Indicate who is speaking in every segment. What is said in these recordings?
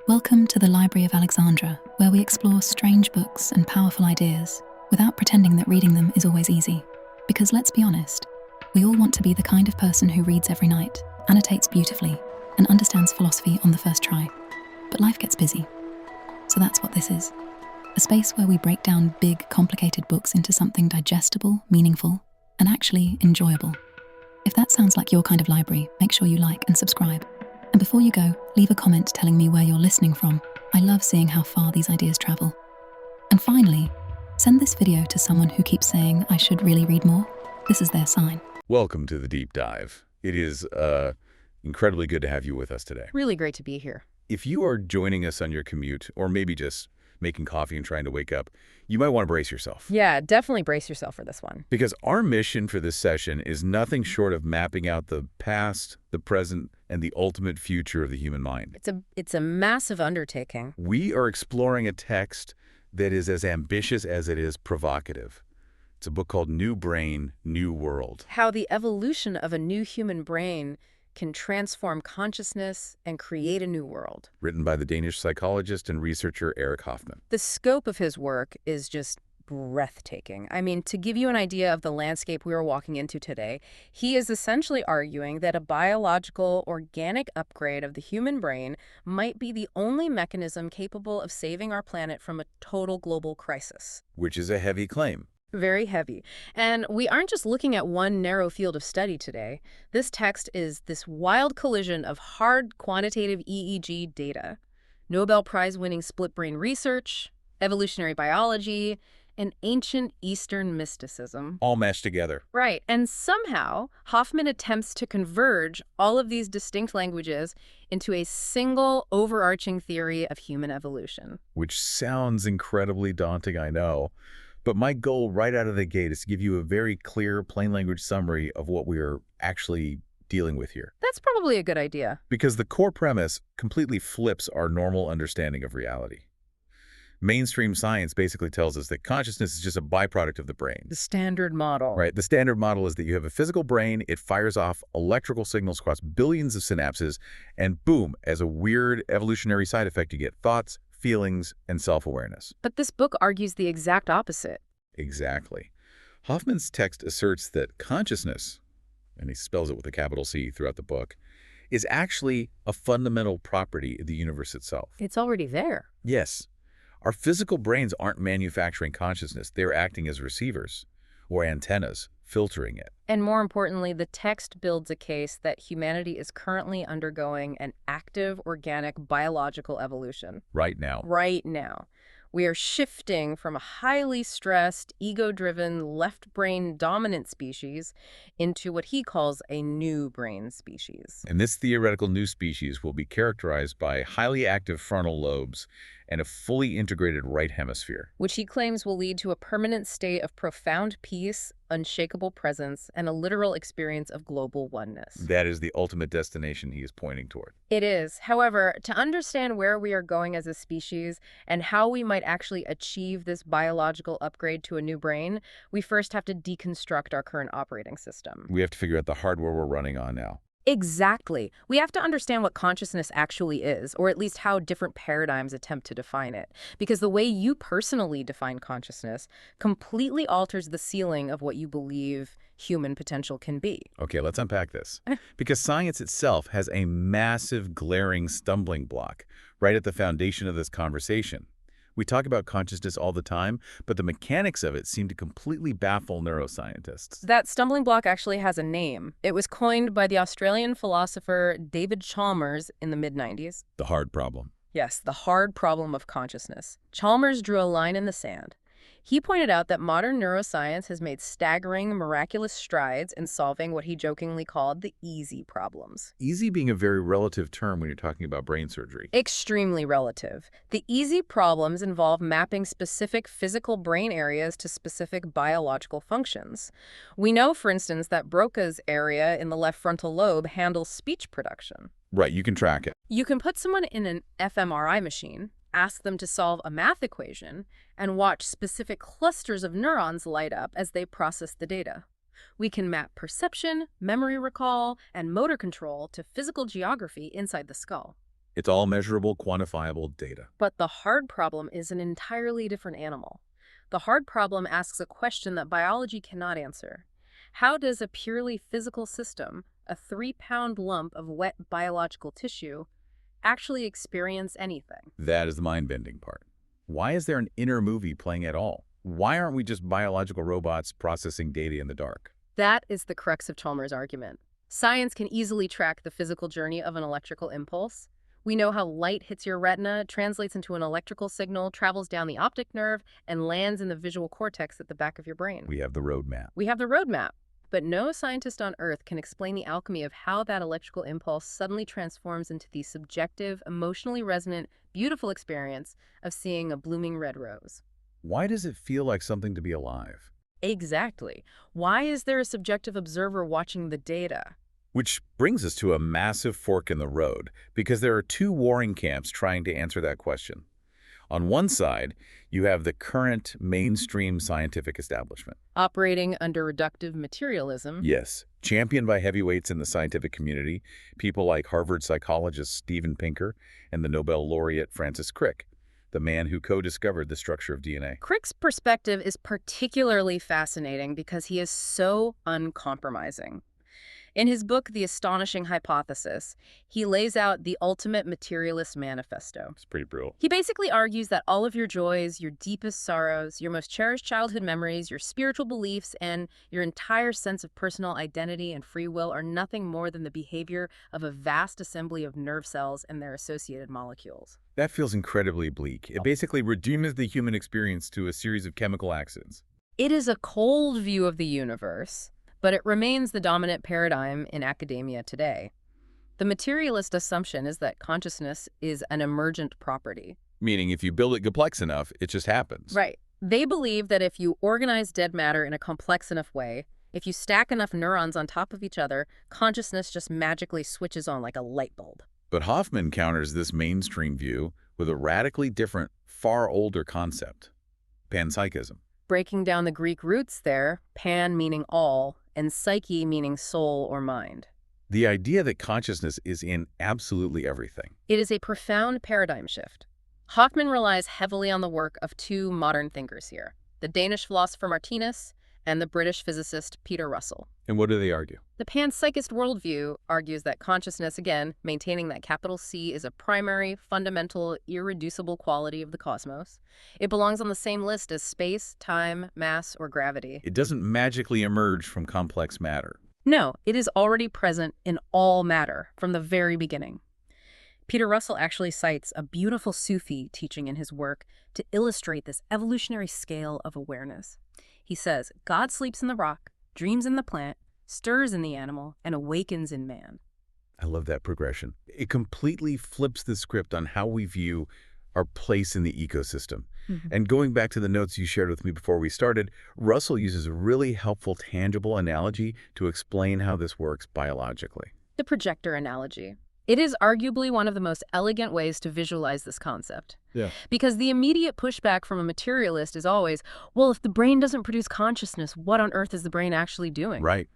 Speaker 1: Welcome to the Library of Alexandra, where we explore strange books and powerful ideas without pretending that reading them is always easy. Because let's be honest, we all want to be the kind of person who reads every night, annotates beautifully, and understands philosophy on the first try. But life gets busy. So that's what this is. A space where we break down big, complicated books into something digestible, meaningful, and actually enjoyable. If that sounds like your kind of library, make sure you like and subscribe. And before you go, leave a comment telling me where you're listening from. I love seeing how far these ideas travel. And finally, send this video to someone who keeps saying, I should really read more. This is their sign.
Speaker 2: Welcome to the deep dive. It is incredibly good to have you with us today.
Speaker 3: Really great to be here.
Speaker 2: If you are joining us on your commute, or maybe just making coffee and trying to wake up, you might want to brace yourself.
Speaker 3: Yeah, definitely brace yourself for this one.
Speaker 2: Because our mission for this session is nothing short of mapping out the past, the present, and the ultimate future of the human mind.
Speaker 3: It's a massive undertaking.
Speaker 2: We are exploring a text that is as ambitious as it is provocative. It's a book called New Brain, New World.
Speaker 3: How the evolution of a new human brain can transform consciousness and create a new world.
Speaker 2: Written by the Danish psychologist and researcher Erik Hoffmann.
Speaker 3: The scope of his work is just breathtaking. I mean, to give you an idea of the landscape we are walking into today, he is essentially arguing that a biological, organic upgrade of the human brain might be the only mechanism capable of saving our planet from a total global crisis.
Speaker 2: Which is a heavy claim.
Speaker 3: Very heavy. And we aren't just looking at one narrow field of study today. This text is this wild collision of hard quantitative EEG data, Nobel Prize-winning split-brain research, evolutionary biology, and ancient Eastern mysticism.
Speaker 2: All meshed together.
Speaker 3: Right. And somehow, Hoffmann attempts to converge all of these distinct languages into a single overarching theory of human evolution.
Speaker 2: Which sounds incredibly daunting, I know. But my goal right out of the gate is to give you a very clear, plain language summary of what we are actually dealing with here.
Speaker 3: That's probably a good idea.
Speaker 2: Because the core premise completely flips our normal understanding of reality. Mainstream science basically tells us that consciousness is just a byproduct of the brain.
Speaker 3: The standard model.
Speaker 2: Right. The standard model is that you have a physical brain, it fires off electrical signals across billions of synapses, and boom, as a weird evolutionary side effect, you get thoughts, feelings, and self-awareness.
Speaker 3: But this book argues the exact opposite.
Speaker 2: Exactly. Hoffmann's text asserts that consciousness, and he spells it with a capital C throughout the book, is actually a fundamental property of the universe itself.
Speaker 3: It's already there.
Speaker 2: Yes. Our physical brains aren't manufacturing consciousness. They're acting as receivers or antennas, filtering it.
Speaker 3: And more importantly, the text builds a case that humanity is currently undergoing an active, organic, biological evolution.
Speaker 2: Right now.
Speaker 3: Right now. We are shifting from a highly stressed, ego-driven, left-brain dominant species into what he calls a new brain species.
Speaker 2: And this theoretical new species will be characterized by highly active frontal lobes and a fully integrated right hemisphere.
Speaker 3: Which he claims will lead to a permanent state of profound peace, unshakable presence, and a literal experience of global oneness.
Speaker 2: That is the ultimate destination he is pointing toward.
Speaker 3: It is. However, to understand where we are going as a species and how we might actually achieve this biological upgrade to a new brain, we first have to deconstruct our current operating system.
Speaker 2: We have to figure out the hardware we're running on now.
Speaker 3: Exactly. We have to understand what consciousness actually is, or at least how different paradigms attempt to define it. Because the way you personally define consciousness completely alters the ceiling of what you believe human potential can be.
Speaker 2: Okay, let's unpack this. Because science itself has a massive, glaring stumbling block right at the foundation of this conversation. We talk about consciousness all the time, but the mechanics of it seem to completely baffle neuroscientists.
Speaker 3: That stumbling block actually has a name. It was coined by the Australian philosopher David Chalmers in the mid-90s.
Speaker 2: The hard problem.
Speaker 3: Yes, the hard problem of consciousness. Chalmers drew a line in the sand. He pointed out that modern neuroscience has made staggering, miraculous strides in solving what he jokingly called the easy problems.
Speaker 2: Easy being a very relative term when you're talking about brain surgery.
Speaker 3: Extremely relative. The easy problems involve mapping specific physical brain areas to specific biological functions. We know, for instance, that Broca's area in the left frontal lobe handles speech production.
Speaker 2: Right, you can track it.
Speaker 3: You can put someone in an fMRI machine, ask them to solve a math equation, and watch specific clusters of neurons light up as they process the data. We can map perception, memory recall, and motor control to physical geography inside the skull.
Speaker 2: It's all measurable, quantifiable data.
Speaker 3: But the hard problem is an entirely different animal. The hard problem asks a question that biology cannot answer. How does a purely physical system, a 3-pound lump of wet biological tissue, actually experience anything?
Speaker 2: That is the mind-bending part. Why is there an inner movie playing at all? Why aren't we just biological robots processing data in the dark?
Speaker 3: That is the crux of Chalmers' argument. Science can easily track the physical journey of an electrical impulse. We know how light hits your retina, translates into an electrical signal, travels down the optic nerve, and lands in the visual cortex at the back of your brain.
Speaker 2: We have the roadmap.
Speaker 3: We have the roadmap, but no scientist on Earth can explain the alchemy of how that electrical impulse suddenly transforms into the subjective, emotionally resonant, beautiful experience of seeing a blooming red rose.
Speaker 2: Why does it feel like something to be alive?
Speaker 3: Exactly. Why is there a subjective observer watching the data?
Speaker 2: Which brings us to a massive fork in the road, because there are two warring camps trying to answer that question. On one side, you have the current mainstream scientific establishment.
Speaker 3: Operating under reductive materialism.
Speaker 2: Yes, championed by heavyweights in the scientific community, people like Harvard psychologist Steven Pinker and the Nobel laureate Francis Crick, the man who co-discovered the structure of DNA.
Speaker 3: Crick's perspective is particularly fascinating because he is so uncompromising. In his book, The Astonishing Hypothesis, he lays out the ultimate materialist manifesto.
Speaker 2: It's pretty brutal.
Speaker 3: He basically argues that all of your joys, your deepest sorrows, your most cherished childhood memories, your spiritual beliefs, and your entire sense of personal identity and free will are nothing more than the behavior of a vast assembly of nerve cells and their associated molecules.
Speaker 2: That feels incredibly bleak. It basically reduces the human experience to a series of chemical accidents.
Speaker 3: It is a cold view of the universe, but it remains the dominant paradigm in academia today. The materialist assumption is that consciousness is an emergent property.
Speaker 2: Meaning if you build it complex enough, it just happens.
Speaker 3: Right. They believe that if you organize dead matter in a complex enough way, if you stack enough neurons on top of each other, consciousness just magically switches on like a light bulb.
Speaker 2: But Hoffmann counters this mainstream view with a radically different, far older concept: panpsychism.
Speaker 3: Breaking down the Greek roots there, pan meaning all, and psyche meaning soul or mind.
Speaker 2: The idea that consciousness is in absolutely everything.
Speaker 3: It is a profound paradigm shift. Hoffmann relies heavily on the work of two modern thinkers here, the Danish philosopher Martinus and the British physicist Peter Russell.
Speaker 2: And what do they argue?
Speaker 3: The panpsychist worldview argues that consciousness, again, maintaining that capital C, is a primary, fundamental, irreducible quality of the cosmos. It belongs on the same list as space, time, mass, or gravity.
Speaker 2: It doesn't magically emerge from complex matter.
Speaker 3: No, it is already present in all matter from the very beginning. Peter Russell actually cites a beautiful Sufi teaching in his work to illustrate this evolutionary scale of awareness. He says, God sleeps in the rock, dreams in the plant, stirs in the animal, and awakens in man.
Speaker 2: I love that progression. It completely flips the script on how we view our place in the ecosystem. And going back to the notes you shared with me before we started, Russell uses a really helpful, tangible analogy to explain how this works biologically.
Speaker 3: The projector analogy. It is arguably one of the most elegant ways to visualize this concept.
Speaker 2: Yeah.
Speaker 3: Because the immediate pushback from a materialist is always, well, if the brain doesn't produce consciousness, what on earth is the brain actually doing?
Speaker 2: Right.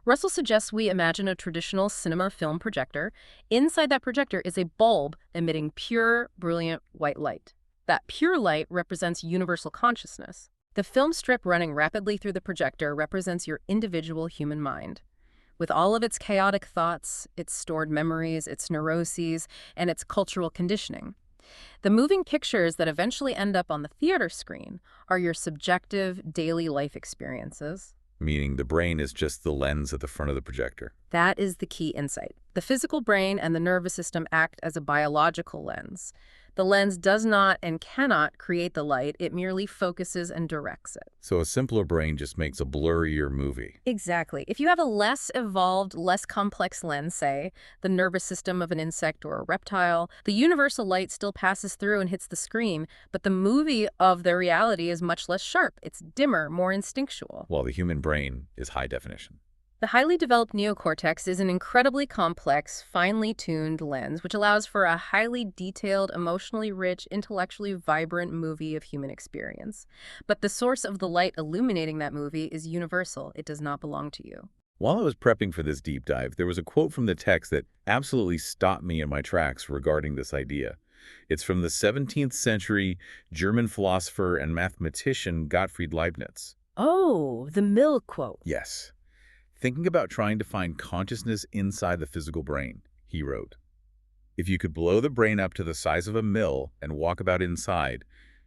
Speaker 3: Russell suggests we imagine a traditional cinema film projector. Inside that projector is a bulb emitting pure, brilliant white light. That pure light represents universal consciousness. The film strip running rapidly through the projector represents your individual human mind. With all of its chaotic thoughts, its stored memories, its neuroses, and its cultural conditioning. The moving pictures that eventually end up on the theater screen are your subjective daily life experiences.
Speaker 2: Meaning the brain is just the lens at the front of the projector.
Speaker 3: That is the key insight. The physical brain and the nervous system act as a biological lens. The lens does not and cannot create the light, it merely focuses and directs it.
Speaker 2: So a simpler brain just makes a blurrier movie.
Speaker 3: Exactly. If you have a less evolved, less complex lens, say, the nervous system of an insect or a reptile, the universal light still passes through and hits the screen, but the movie of the reality is much less sharp. It's dimmer, more instinctual.
Speaker 2: While the human brain is high definition.
Speaker 3: The highly developed neocortex is an incredibly complex, finely tuned lens, which allows for a highly detailed, emotionally rich, intellectually vibrant movie of human experience. But the source of the light illuminating that movie is universal. It does not belong to you.
Speaker 2: While I was prepping for this deep dive, there was a quote from the text that absolutely stopped me in my tracks regarding this idea. It's from the 17th century German philosopher and mathematician Gottfried Leibniz.
Speaker 3: Oh, the Mill quote.
Speaker 2: Yes. Thinking about trying to find consciousness inside the physical brain, he wrote, "If you could blow the brain up to the size of a mill and walk about inside,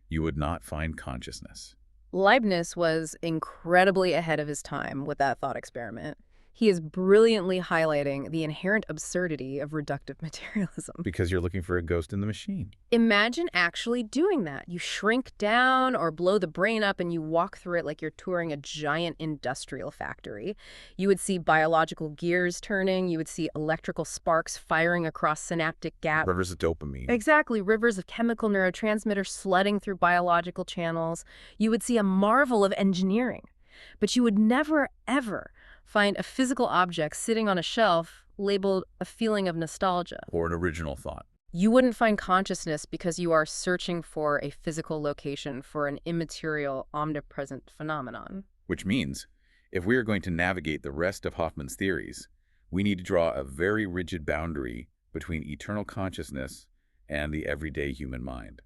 Speaker 2: you would not find consciousness."
Speaker 3: Leibniz was incredibly ahead of his time with that thought experiment. He is brilliantly highlighting the inherent absurdity of reductive materialism.
Speaker 2: Because you're looking for a ghost in the machine.
Speaker 3: Imagine actually doing that. You shrink down or blow the brain up and you walk through it like you're touring a giant industrial factory. You would see biological gears turning. You would see electrical sparks firing across synaptic gaps.
Speaker 2: Rivers of dopamine.
Speaker 3: Exactly, rivers of chemical neurotransmitters sledding through biological channels. You would see a marvel of engineering. But you would never, ever find a physical object sitting on a shelf labeled a feeling of nostalgia.
Speaker 2: Or an original thought.
Speaker 3: You wouldn't find consciousness because you are searching for a physical location for an immaterial, omnipresent phenomenon.
Speaker 2: Which means, if we are going to navigate the rest of Hoffmann's theories, we need to draw a very rigid boundary between eternal consciousness and the everyday human mind.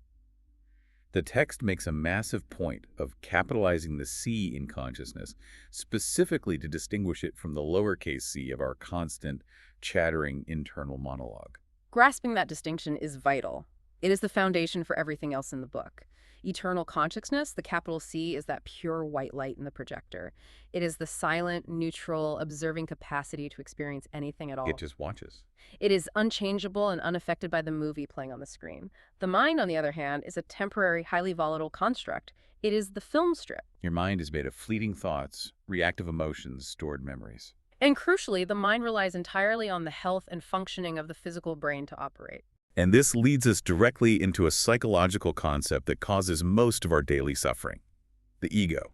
Speaker 2: The text makes a massive point of capitalizing the C in consciousness, specifically to distinguish it from the lowercase c of our constant, chattering internal monologue.
Speaker 3: Grasping that distinction is vital. It is the foundation for everything else in the book. Eternal consciousness, the capital C, is that pure white light in the projector. It is the silent, neutral, observing capacity to experience anything at all.
Speaker 2: It just watches.
Speaker 3: It is unchangeable and unaffected by the movie playing on the screen. The mind, on the other hand, is a temporary, highly volatile construct. It is the film strip.
Speaker 2: Your mind is made of fleeting thoughts, reactive emotions, stored memories.
Speaker 3: And crucially, the mind relies entirely on the health and functioning of the physical brain to operate.
Speaker 2: And this leads us directly into a psychological concept that causes most of our daily suffering: the ego.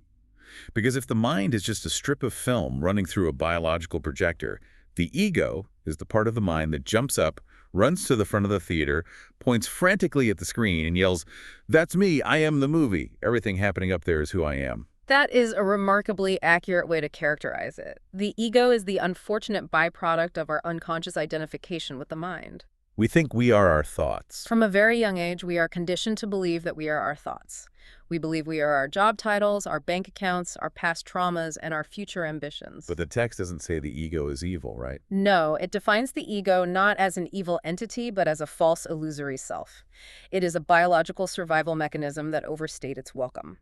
Speaker 2: Because if the mind is just a strip of film running through a biological projector, the ego is the part of the mind that jumps up, runs to the front of the theater, points frantically at the screen, and yells, "That's me, I am the movie. Everything happening up there is who I am."
Speaker 3: That is a remarkably accurate way to characterize it. The ego is the unfortunate byproduct of our unconscious identification with the mind.
Speaker 2: We think we are our thoughts.
Speaker 3: From a very young age, we are conditioned to believe that we are our thoughts. We believe we are our job titles, our bank accounts, our past traumas, and our future ambitions.
Speaker 2: But the text doesn't say the ego is evil, right?
Speaker 3: No, it defines the ego not as an evil entity, but as a false, illusory self. It is a biological survival mechanism that overstayed its welcome.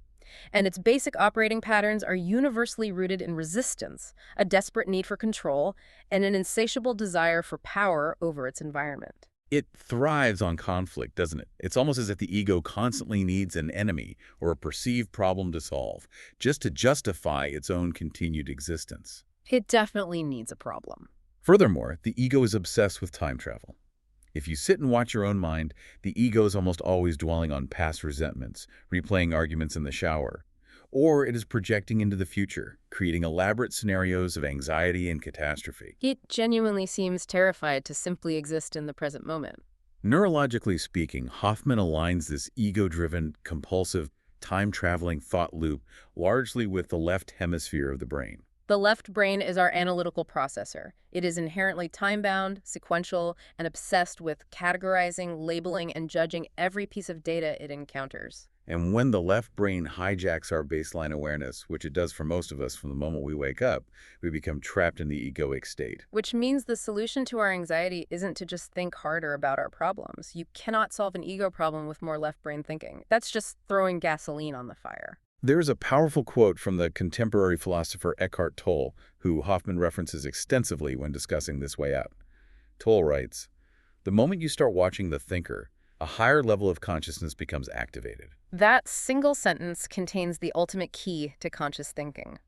Speaker 3: And its basic operating patterns are universally rooted in resistance, a desperate need for control, and an insatiable desire for power over its environment.
Speaker 2: It thrives on conflict, doesn't it? It's almost as if the ego constantly needs an enemy or a perceived problem to solve, just to justify its own continued existence.
Speaker 3: It definitely needs a problem.
Speaker 2: Furthermore, the ego is obsessed with time travel. If you sit and watch your own mind, the ego is almost always dwelling on past resentments, replaying arguments in the shower. Or it is projecting into the future, creating elaborate scenarios of anxiety and catastrophe.
Speaker 3: It genuinely seems terrified to simply exist in the present moment.
Speaker 2: Neurologically speaking, Hoffmann aligns this ego-driven, compulsive, time-traveling thought loop largely with the left hemisphere of the brain.
Speaker 3: The left brain is our analytical processor. It is inherently time-bound, sequential, and obsessed with categorizing, labeling, and judging every piece of data it encounters.
Speaker 2: And when the left brain hijacks our baseline awareness, which it does for most of us from the moment we wake up, we become trapped in the egoic state.
Speaker 3: Which means the solution to our anxiety isn't to just think harder about our problems. You cannot solve an ego problem with more left brain thinking. That's just throwing gasoline on the fire.
Speaker 2: There is a powerful quote from the contemporary philosopher Eckhart Tolle, who Hoffmann references extensively when discussing this way out. Tolle writes, "The moment you start watching the thinker, a higher level of consciousness becomes activated."
Speaker 3: That single sentence contains the ultimate key to conscious thinking.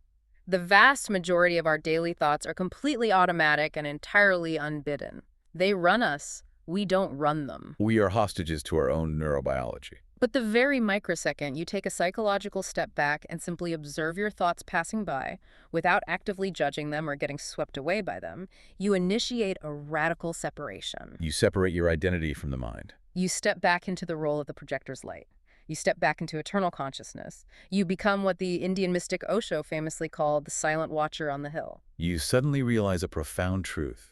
Speaker 3: The vast majority of our daily thoughts are completely automatic and entirely unbidden. They run us. We don't run them.
Speaker 2: We are hostages to our own neurobiology.
Speaker 3: But the very microsecond you take a psychological step back and simply observe your thoughts passing by, without actively judging them or getting swept away by them, you initiate a radical separation.
Speaker 2: You separate your identity from the mind.
Speaker 3: You step back into the role of the projector's light. You step back into eternal consciousness. You become what the Indian mystic Osho famously called the silent watcher on the hill.
Speaker 2: You suddenly realize a profound truth.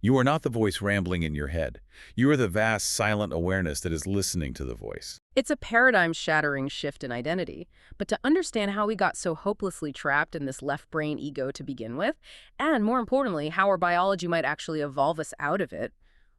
Speaker 2: You are not the voice rambling in your head. You are the vast, silent awareness that is listening to the voice.
Speaker 3: It's a paradigm-shattering shift in identity, but to understand how we got so hopelessly trapped in this left brain ego to begin with, and more importantly, how our biology might actually evolve us out of it,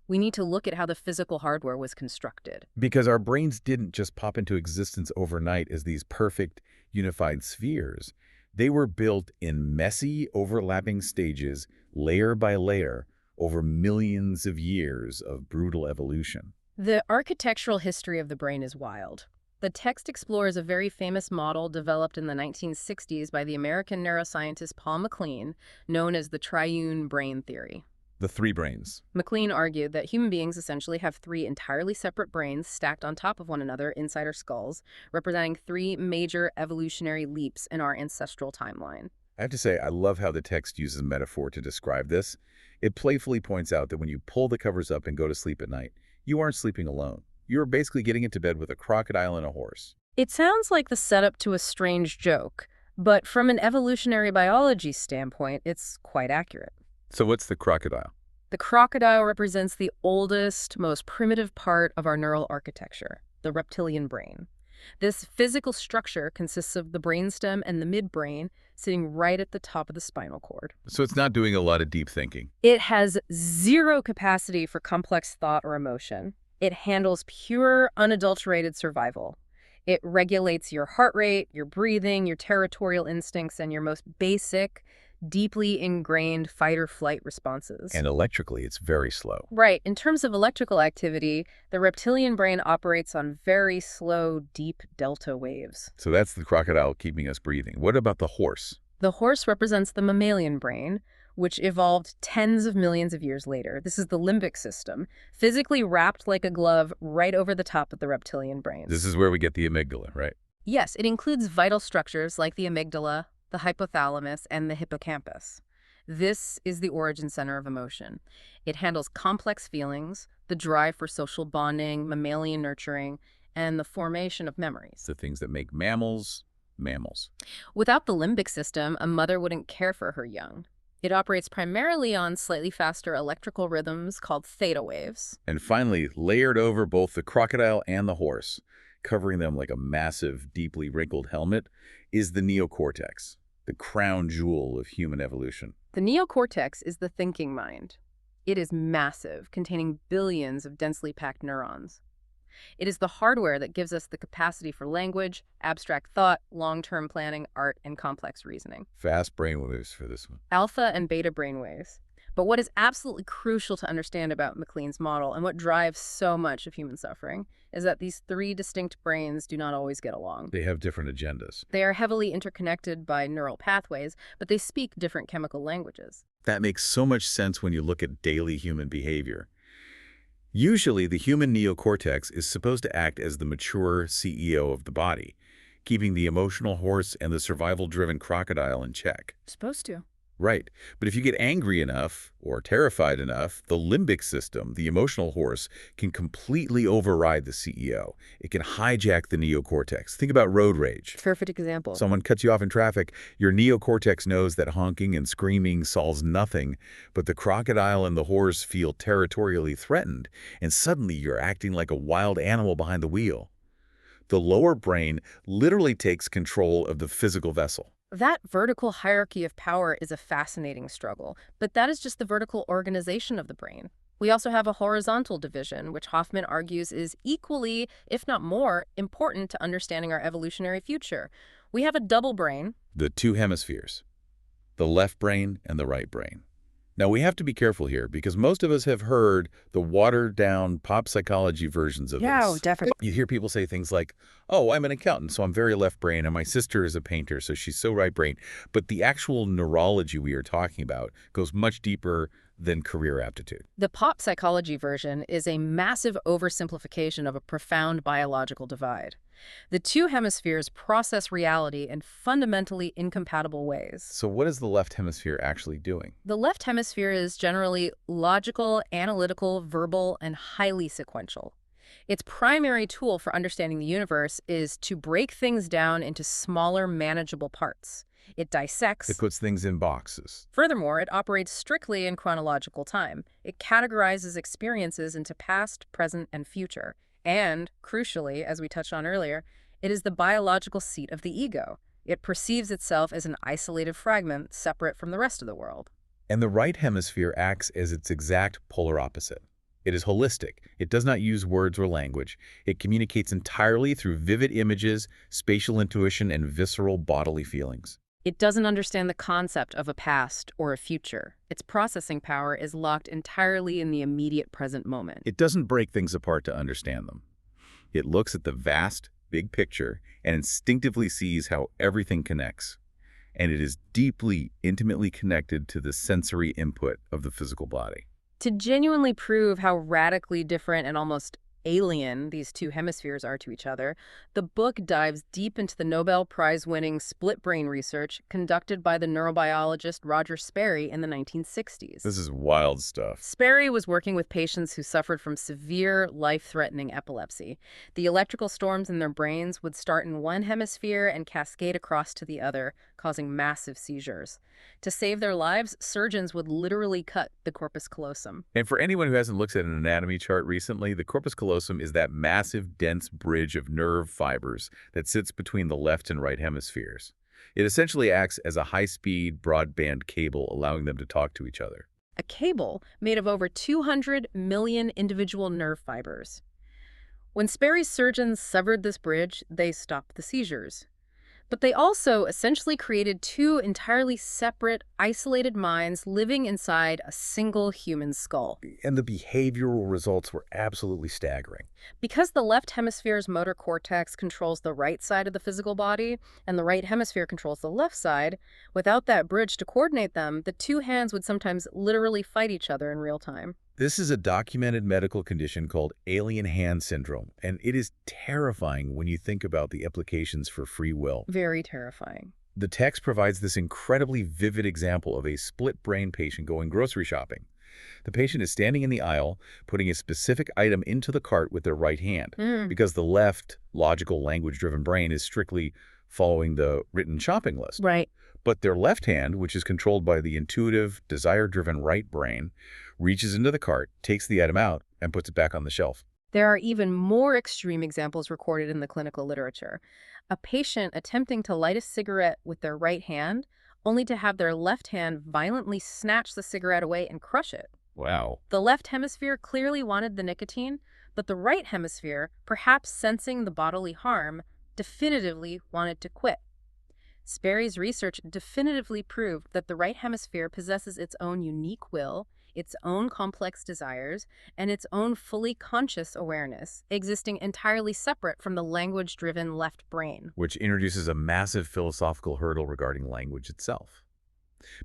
Speaker 3: we need to look at how the physical hardware was constructed.
Speaker 2: Because our brains didn't just pop into existence overnight as these perfect, unified spheres. They were built in messy, overlapping stages, layer by layer, over millions of years of brutal evolution.
Speaker 3: The architectural history of the brain is wild. The text explores a very famous model developed in the 1960s by the American neuroscientist Paul MacLean, known as the triune brain theory.
Speaker 2: The three brains.
Speaker 3: MacLean argued that human beings essentially have three entirely separate brains stacked on top of one another inside our skulls, representing three major evolutionary leaps in our ancestral timeline.
Speaker 2: I have to say, I love how the text uses metaphor to describe this. It playfully points out that when you pull the covers up and go to sleep at night, you aren't sleeping alone. You're basically getting into bed with a crocodile and a horse.
Speaker 3: It sounds like the setup to a strange joke, but from an evolutionary biology standpoint, it's quite accurate.
Speaker 2: So what's the crocodile?
Speaker 3: The crocodile represents the oldest, most primitive part of our neural architecture, the reptilian brain. This physical structure consists of the brainstem and the midbrain sitting right at the top of the spinal cord.
Speaker 2: So it's not doing a lot of deep thinking.
Speaker 3: It has zero capacity for complex thought or emotion. It handles pure, unadulterated survival. It regulates your heart rate, your breathing, your territorial instincts, and your most basic, deeply ingrained fight-or-flight responses.
Speaker 2: And electrically, it's very slow.
Speaker 3: Right. In terms of electrical activity, the reptilian brain operates on very slow, deep delta waves.
Speaker 2: So that's the crocodile keeping us breathing. What about the horse?
Speaker 3: The horse represents the mammalian brain, which evolved tens of millions of years later. This is the limbic system, physically wrapped like a glove right over the top of the reptilian brain.
Speaker 2: This is where we get the amygdala, right?
Speaker 3: Yes, it includes vital structures like the amygdala, the hypothalamus, and the hippocampus. This is the origin center of emotion. It handles complex feelings, the drive for social bonding, mammalian nurturing, and the formation of memories.
Speaker 2: The things that make mammals, mammals.
Speaker 3: Without the limbic system, a mother wouldn't care for her young. It operates primarily on slightly faster electrical rhythms called theta waves.
Speaker 2: And finally, layered over both the crocodile and the horse, covering them like a massive, deeply wrinkled helmet, is the neocortex, the crown jewel of human evolution.
Speaker 3: The neocortex is the thinking mind. It is massive, containing billions of densely packed neurons. It is the hardware that gives us the capacity for language, abstract thought, long-term planning, art, and complex reasoning.
Speaker 2: Fast brainwaves for this one.
Speaker 3: Alpha and beta brainwaves. But what is absolutely crucial to understand about MacLean's model and what drives so much of human suffering is that these three distinct brains do not always get along.
Speaker 2: They have different agendas.
Speaker 3: They are heavily interconnected by neural pathways, but they speak different chemical languages.
Speaker 2: That makes so much sense when you look at daily human behavior. Usually, the human neocortex is supposed to act as the mature CEO of the body, keeping the emotional horse and the survival-driven crocodile in check.
Speaker 3: Supposed to.
Speaker 2: Right. But if you get angry enough or terrified enough, the limbic system, the emotional horse, can completely override the CEO. It can hijack the neocortex. Think about road rage.
Speaker 3: Perfect example.
Speaker 2: Someone cuts you off in traffic. Your neocortex knows that honking and screaming solves nothing, but the crocodile and the horse feel territorially threatened, and suddenly you're acting like a wild animal behind the wheel. The lower brain literally takes control of the physical vessel.
Speaker 3: That vertical hierarchy of power is a fascinating struggle, but that is just the vertical organization of the brain. We also have a horizontal division, which Hoffmann argues is equally, if not more, important to understanding our evolutionary future. We have a double brain.
Speaker 2: The two hemispheres, the left brain and the right brain. Now, we have to be careful here because most of us have heard the watered-down pop psychology versions of this.
Speaker 3: Definitely.
Speaker 2: You hear people say things like, oh, I'm an accountant, so I'm very left brain, and my sister is a painter, so she's so right brain. But the actual neurology we are talking about goes much deeper than career aptitude.
Speaker 3: The pop psychology version is a massive oversimplification of a profound biological divide. The two hemispheres process reality in fundamentally incompatible ways.
Speaker 2: So what is the left hemisphere actually doing?
Speaker 3: The left hemisphere is generally logical, analytical, verbal, and highly sequential. Its primary tool for understanding the universe is to break things down into smaller, manageable parts. It
Speaker 2: It
Speaker 3: dissects.
Speaker 2: puts things in boxes.
Speaker 3: Furthermore, it operates strictly in chronological time. It categorizes experiences into past, present, and future. And, crucially, as we touched on earlier, it is the biological seat of the ego. It perceives itself as an isolated fragment separate from the rest of the world.
Speaker 2: And the right hemisphere acts as its exact polar opposite. It is holistic. It does not use words or language. It communicates entirely through vivid images, spatial intuition, and visceral bodily feelings.
Speaker 3: It doesn't understand the concept of a past or a future. Its processing power is locked entirely in the immediate present moment.
Speaker 2: It doesn't break things apart to understand them. It looks at the vast, big picture and instinctively sees how everything connects. And it is deeply, intimately connected to the sensory input of the physical body.
Speaker 3: To genuinely prove how radically different and almost alien these two hemispheres are to each other, the book dives deep into the Nobel Prize-winning split brain research conducted by the neurobiologist Roger Sperry in the 1960s.
Speaker 2: This is wild stuff.
Speaker 3: Sperry was working with patients who suffered from severe, life-threatening epilepsy. The electrical storms in their brains would start in one hemisphere and cascade across to the other, causing massive seizures. To save their lives, surgeons would literally cut the corpus callosum.
Speaker 2: And for anyone who hasn't looked at an anatomy chart recently, the corpus callosum is that massive, dense bridge of nerve fibers that sits between the left and right hemispheres. It essentially acts as a high-speed broadband cable, allowing them to talk to each other.
Speaker 3: A cable made of over 200 million individual nerve fibers. When Sperry's surgeons severed this bridge, they stopped the seizures. But they also essentially created two entirely separate, isolated minds living inside a single human skull.
Speaker 2: And the behavioral results were absolutely staggering.
Speaker 3: Because the left hemisphere's motor cortex controls the right side of the physical body, and the right hemisphere controls the left side, without that bridge to coordinate them, the two hands would sometimes literally fight each other in real time.
Speaker 2: This is a documented medical condition called alien hand syndrome, and it is terrifying when you think about the implications for free will.
Speaker 3: Very terrifying.
Speaker 2: The text provides this incredibly vivid example of a split-brain patient going grocery shopping. The patient is standing in the aisle, putting a specific item into the cart with their right hand, because the left, logical, language-driven brain is strictly following the written shopping list.
Speaker 3: Right.
Speaker 2: But their left hand, which is controlled by the intuitive, desire-driven right brain, reaches into the cart, takes the item out, and puts it back on the shelf.
Speaker 3: There are even more extreme examples recorded in the clinical literature. A patient attempting to light a cigarette with their right hand, only to have their left hand violently snatch the cigarette away and crush it.
Speaker 2: Wow.
Speaker 3: The left hemisphere clearly wanted the nicotine, but the right hemisphere, perhaps sensing the bodily harm, definitively wanted to quit. Sperry's research definitively proved that the right hemisphere possesses its own unique will, its own complex desires, and its own fully conscious awareness, existing entirely separate from the language-driven left brain.
Speaker 2: Which introduces a massive philosophical hurdle regarding language itself.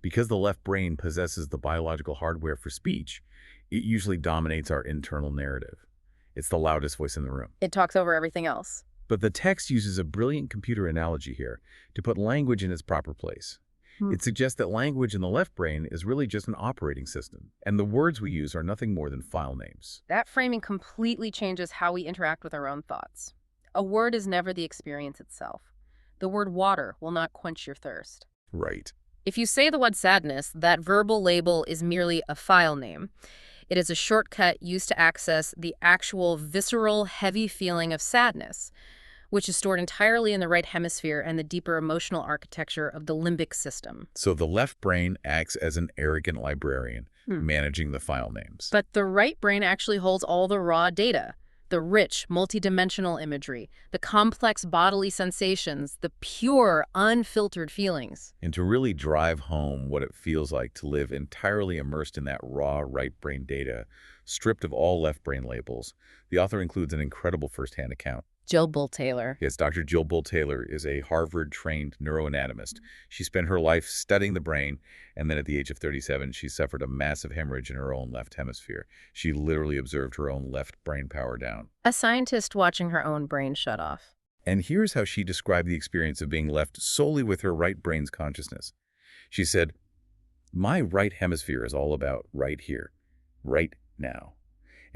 Speaker 2: Because the left brain possesses the biological hardware for speech, it usually dominates our internal narrative. It's the loudest voice in the room.
Speaker 3: It talks over everything else.
Speaker 2: But the text uses a brilliant computer analogy here to put language in its proper place. It suggests that language in the left brain is really just an operating system, and the words we use are nothing more than file names.
Speaker 3: That framing completely changes how we interact with our own thoughts. A word is never the experience itself. The word water will not quench your thirst.
Speaker 2: Right.
Speaker 3: If you say the word sadness, that verbal label is merely a file name. It is a shortcut used to access the actual visceral, heavy feeling of sadness, which is stored entirely in the right hemisphere and the deeper emotional architecture of the limbic system.
Speaker 2: So the left brain acts as an arrogant librarian, managing the file names.
Speaker 3: But the right brain actually holds all the raw data, the rich, multidimensional imagery, the complex bodily sensations, the pure, unfiltered feelings.
Speaker 2: And to really drive home what it feels like to live entirely immersed in that raw right brain data, stripped of all left brain labels, the author includes an incredible firsthand account.
Speaker 3: Jill Bull Taylor.
Speaker 2: Yes, Dr. Jill Bull Taylor is a Harvard-trained neuroanatomist. She spent her life studying the brain, and then at the age of 37, she suffered a massive hemorrhage in her own left hemisphere. She literally observed her own left brain power down.
Speaker 3: A scientist watching her own brain shut off.
Speaker 2: And here's how she described the experience of being left solely with her right brain's consciousness. She said, "My right hemisphere is all about right here, right now.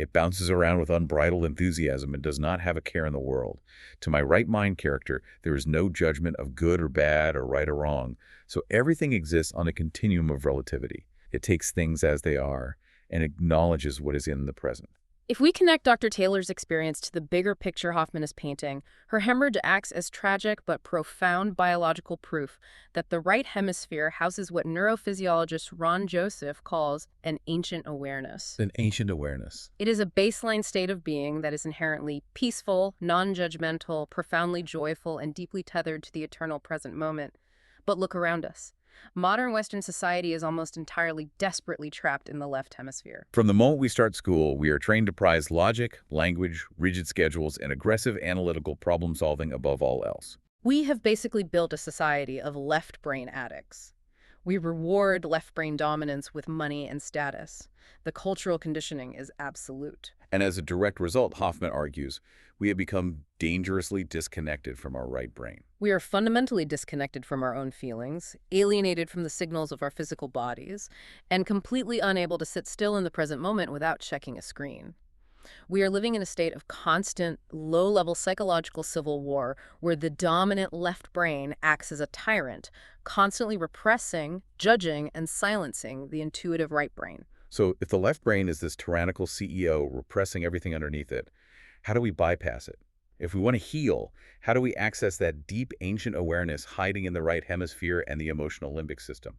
Speaker 2: It bounces around with unbridled enthusiasm and does not have a care in the world. To my right mind character, there is no judgment of good or bad or right or wrong, so everything exists on a continuum of relativity. It takes things as they are and acknowledges what is in the present.
Speaker 3: If we connect Dr. Taylor's experience to the bigger picture Hoffmann is painting, her hemorrhage acts as tragic but profound biological proof that the right hemisphere houses what neurophysiologist Ron Joseph calls an ancient awareness.
Speaker 2: An ancient awareness.
Speaker 3: It is a baseline state of being that is inherently peaceful, non-judgmental, profoundly joyful, and deeply tethered to the eternal present moment. But look around us. Modern Western society is almost entirely desperately trapped in the left hemisphere.
Speaker 2: From the moment we start school, we are trained to prize logic, language, rigid schedules, and aggressive analytical problem-solving above all else.
Speaker 3: We have basically built a society of left brain addicts. We reward left brain dominance with money and status. The cultural conditioning is absolute.
Speaker 2: And as a direct result, Hoffmann argues, we have become dangerously disconnected from our right brain.
Speaker 3: We are fundamentally disconnected from our own feelings, alienated from the signals of our physical bodies, and completely unable to sit still in the present moment without checking a screen. We are living in a state of constant, low-level psychological civil war where the dominant left brain acts as a tyrant, constantly repressing, judging, and silencing the intuitive right brain.
Speaker 2: So if the left brain is this tyrannical CEO repressing everything underneath it, how do we bypass it? If we want to heal, how do we access that deep ancient awareness hiding in the right hemisphere and the emotional limbic system?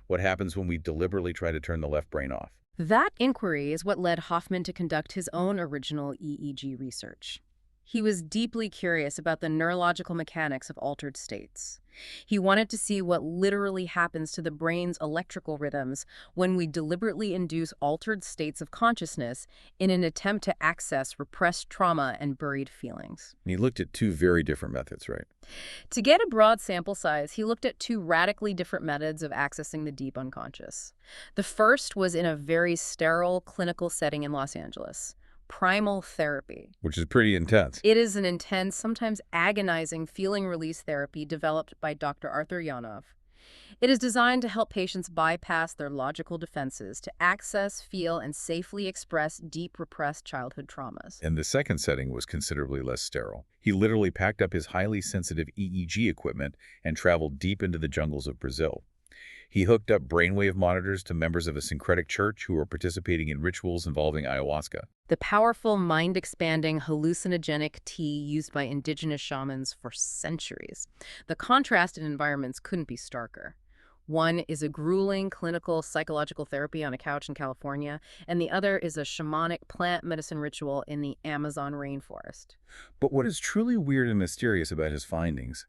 Speaker 2: What happens when we deliberately try to turn the left brain off?
Speaker 3: That inquiry is what led Hoffmann to conduct his own original EEG research. He was deeply curious about the neurological mechanics of altered states. He wanted to see what literally happens to the brain's electrical rhythms when we deliberately induce altered states of consciousness in an attempt to access repressed trauma and buried feelings.
Speaker 2: And he looked at two very different methods, right?
Speaker 3: To get a broad sample size, he looked at two radically different methods of accessing the deep unconscious. The first was in a very sterile clinical setting in Los Angeles. Primal therapy.
Speaker 2: Which is pretty intense.
Speaker 3: It is an intense, sometimes agonizing feeling release therapy developed by Dr. Arthur Yanov. It is designed to help patients bypass their logical defenses to access, feel, and safely express deep repressed childhood traumas.
Speaker 2: And the second setting was considerably less sterile. He literally packed up his highly sensitive EEG equipment and traveled deep into the jungles of Brazil. He hooked up brainwave monitors to members of a syncretic church who were participating in rituals involving ayahuasca.
Speaker 3: The powerful, mind-expanding, hallucinogenic tea used by indigenous shamans for centuries. The contrast in environments couldn't be starker. One is a grueling clinical psychological therapy on a couch in California, and the other is a shamanic plant medicine ritual in the Amazon rainforest.
Speaker 2: But what is truly weird and mysterious about his findings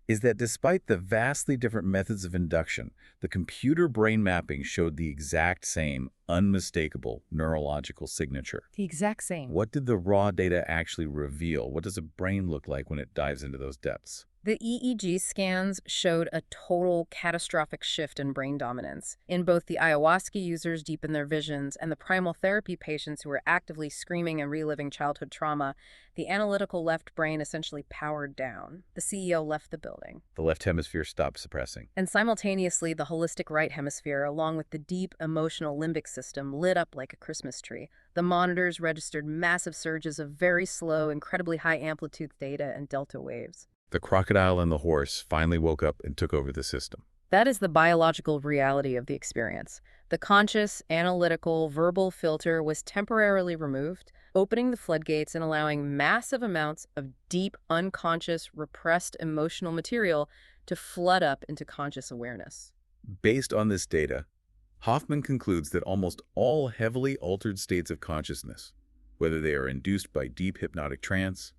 Speaker 2: is that despite the vastly different methods of induction, the computer brain mapping showed the exact same, unmistakable neurological signature.
Speaker 3: The exact same.
Speaker 2: What did the raw data actually reveal? What does a brain look like when it dives into those depths?
Speaker 3: The EEG scans showed a total catastrophic shift in brain dominance. In both the ayahuasca users deep in their visions and the primal therapy patients who were actively screaming and reliving childhood trauma, the analytical left brain essentially powered down. The CEO left the building.
Speaker 2: The left hemisphere stopped suppressing.
Speaker 3: And simultaneously, the holistic right hemisphere, along with the deep emotional limbic system, lit up like a Christmas tree. The monitors registered massive surges of very slow, incredibly high amplitude theta and delta waves.
Speaker 2: The crocodile and the horse finally woke up and took over the system.
Speaker 3: That is the biological reality of the experience. The conscious, analytical, verbal filter was temporarily removed, opening the floodgates and allowing massive amounts of deep, unconscious, repressed emotional material to flood up into conscious awareness.
Speaker 2: Based on this data, Hoffmann concludes that almost all heavily altered states of consciousness, whether they are induced by deep hypnotic trance,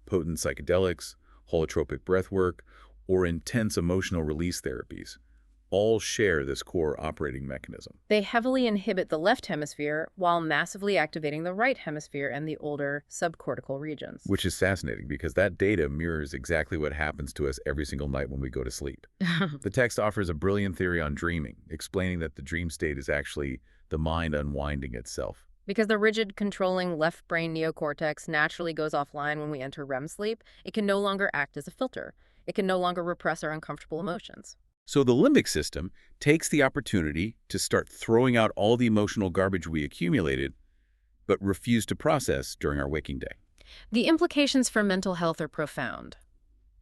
Speaker 2: potent psychedelics, holotropic breathwork, or intense emotional release therapies, all share this core operating mechanism.
Speaker 3: They heavily inhibit the left hemisphere while massively activating the right hemisphere and the older subcortical regions.
Speaker 2: Which is fascinating because that data mirrors exactly what happens to us every single night when we go to sleep. The text offers a brilliant theory on dreaming, explaining that the dream state is actually the mind unwinding itself.
Speaker 3: Because the rigid, controlling left brain neocortex naturally goes offline when we enter REM sleep, it can no longer act as a filter. It can no longer repress our uncomfortable emotions.
Speaker 2: So the limbic system takes the opportunity to start throwing out all the emotional garbage we accumulated but refuse to process during our waking day.
Speaker 3: The implications for mental health are profound.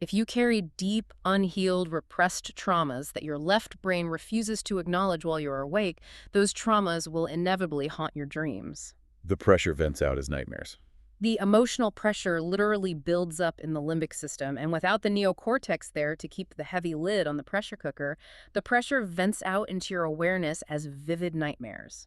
Speaker 3: If you carry deep, unhealed, repressed traumas that your left brain refuses to acknowledge while you're awake, those traumas will inevitably haunt your dreams.
Speaker 2: The pressure vents out as nightmares.
Speaker 3: The emotional pressure literally builds up in the limbic system, and without the neocortex there to keep the heavy lid on the pressure cooker, the pressure vents out into your awareness as vivid nightmares.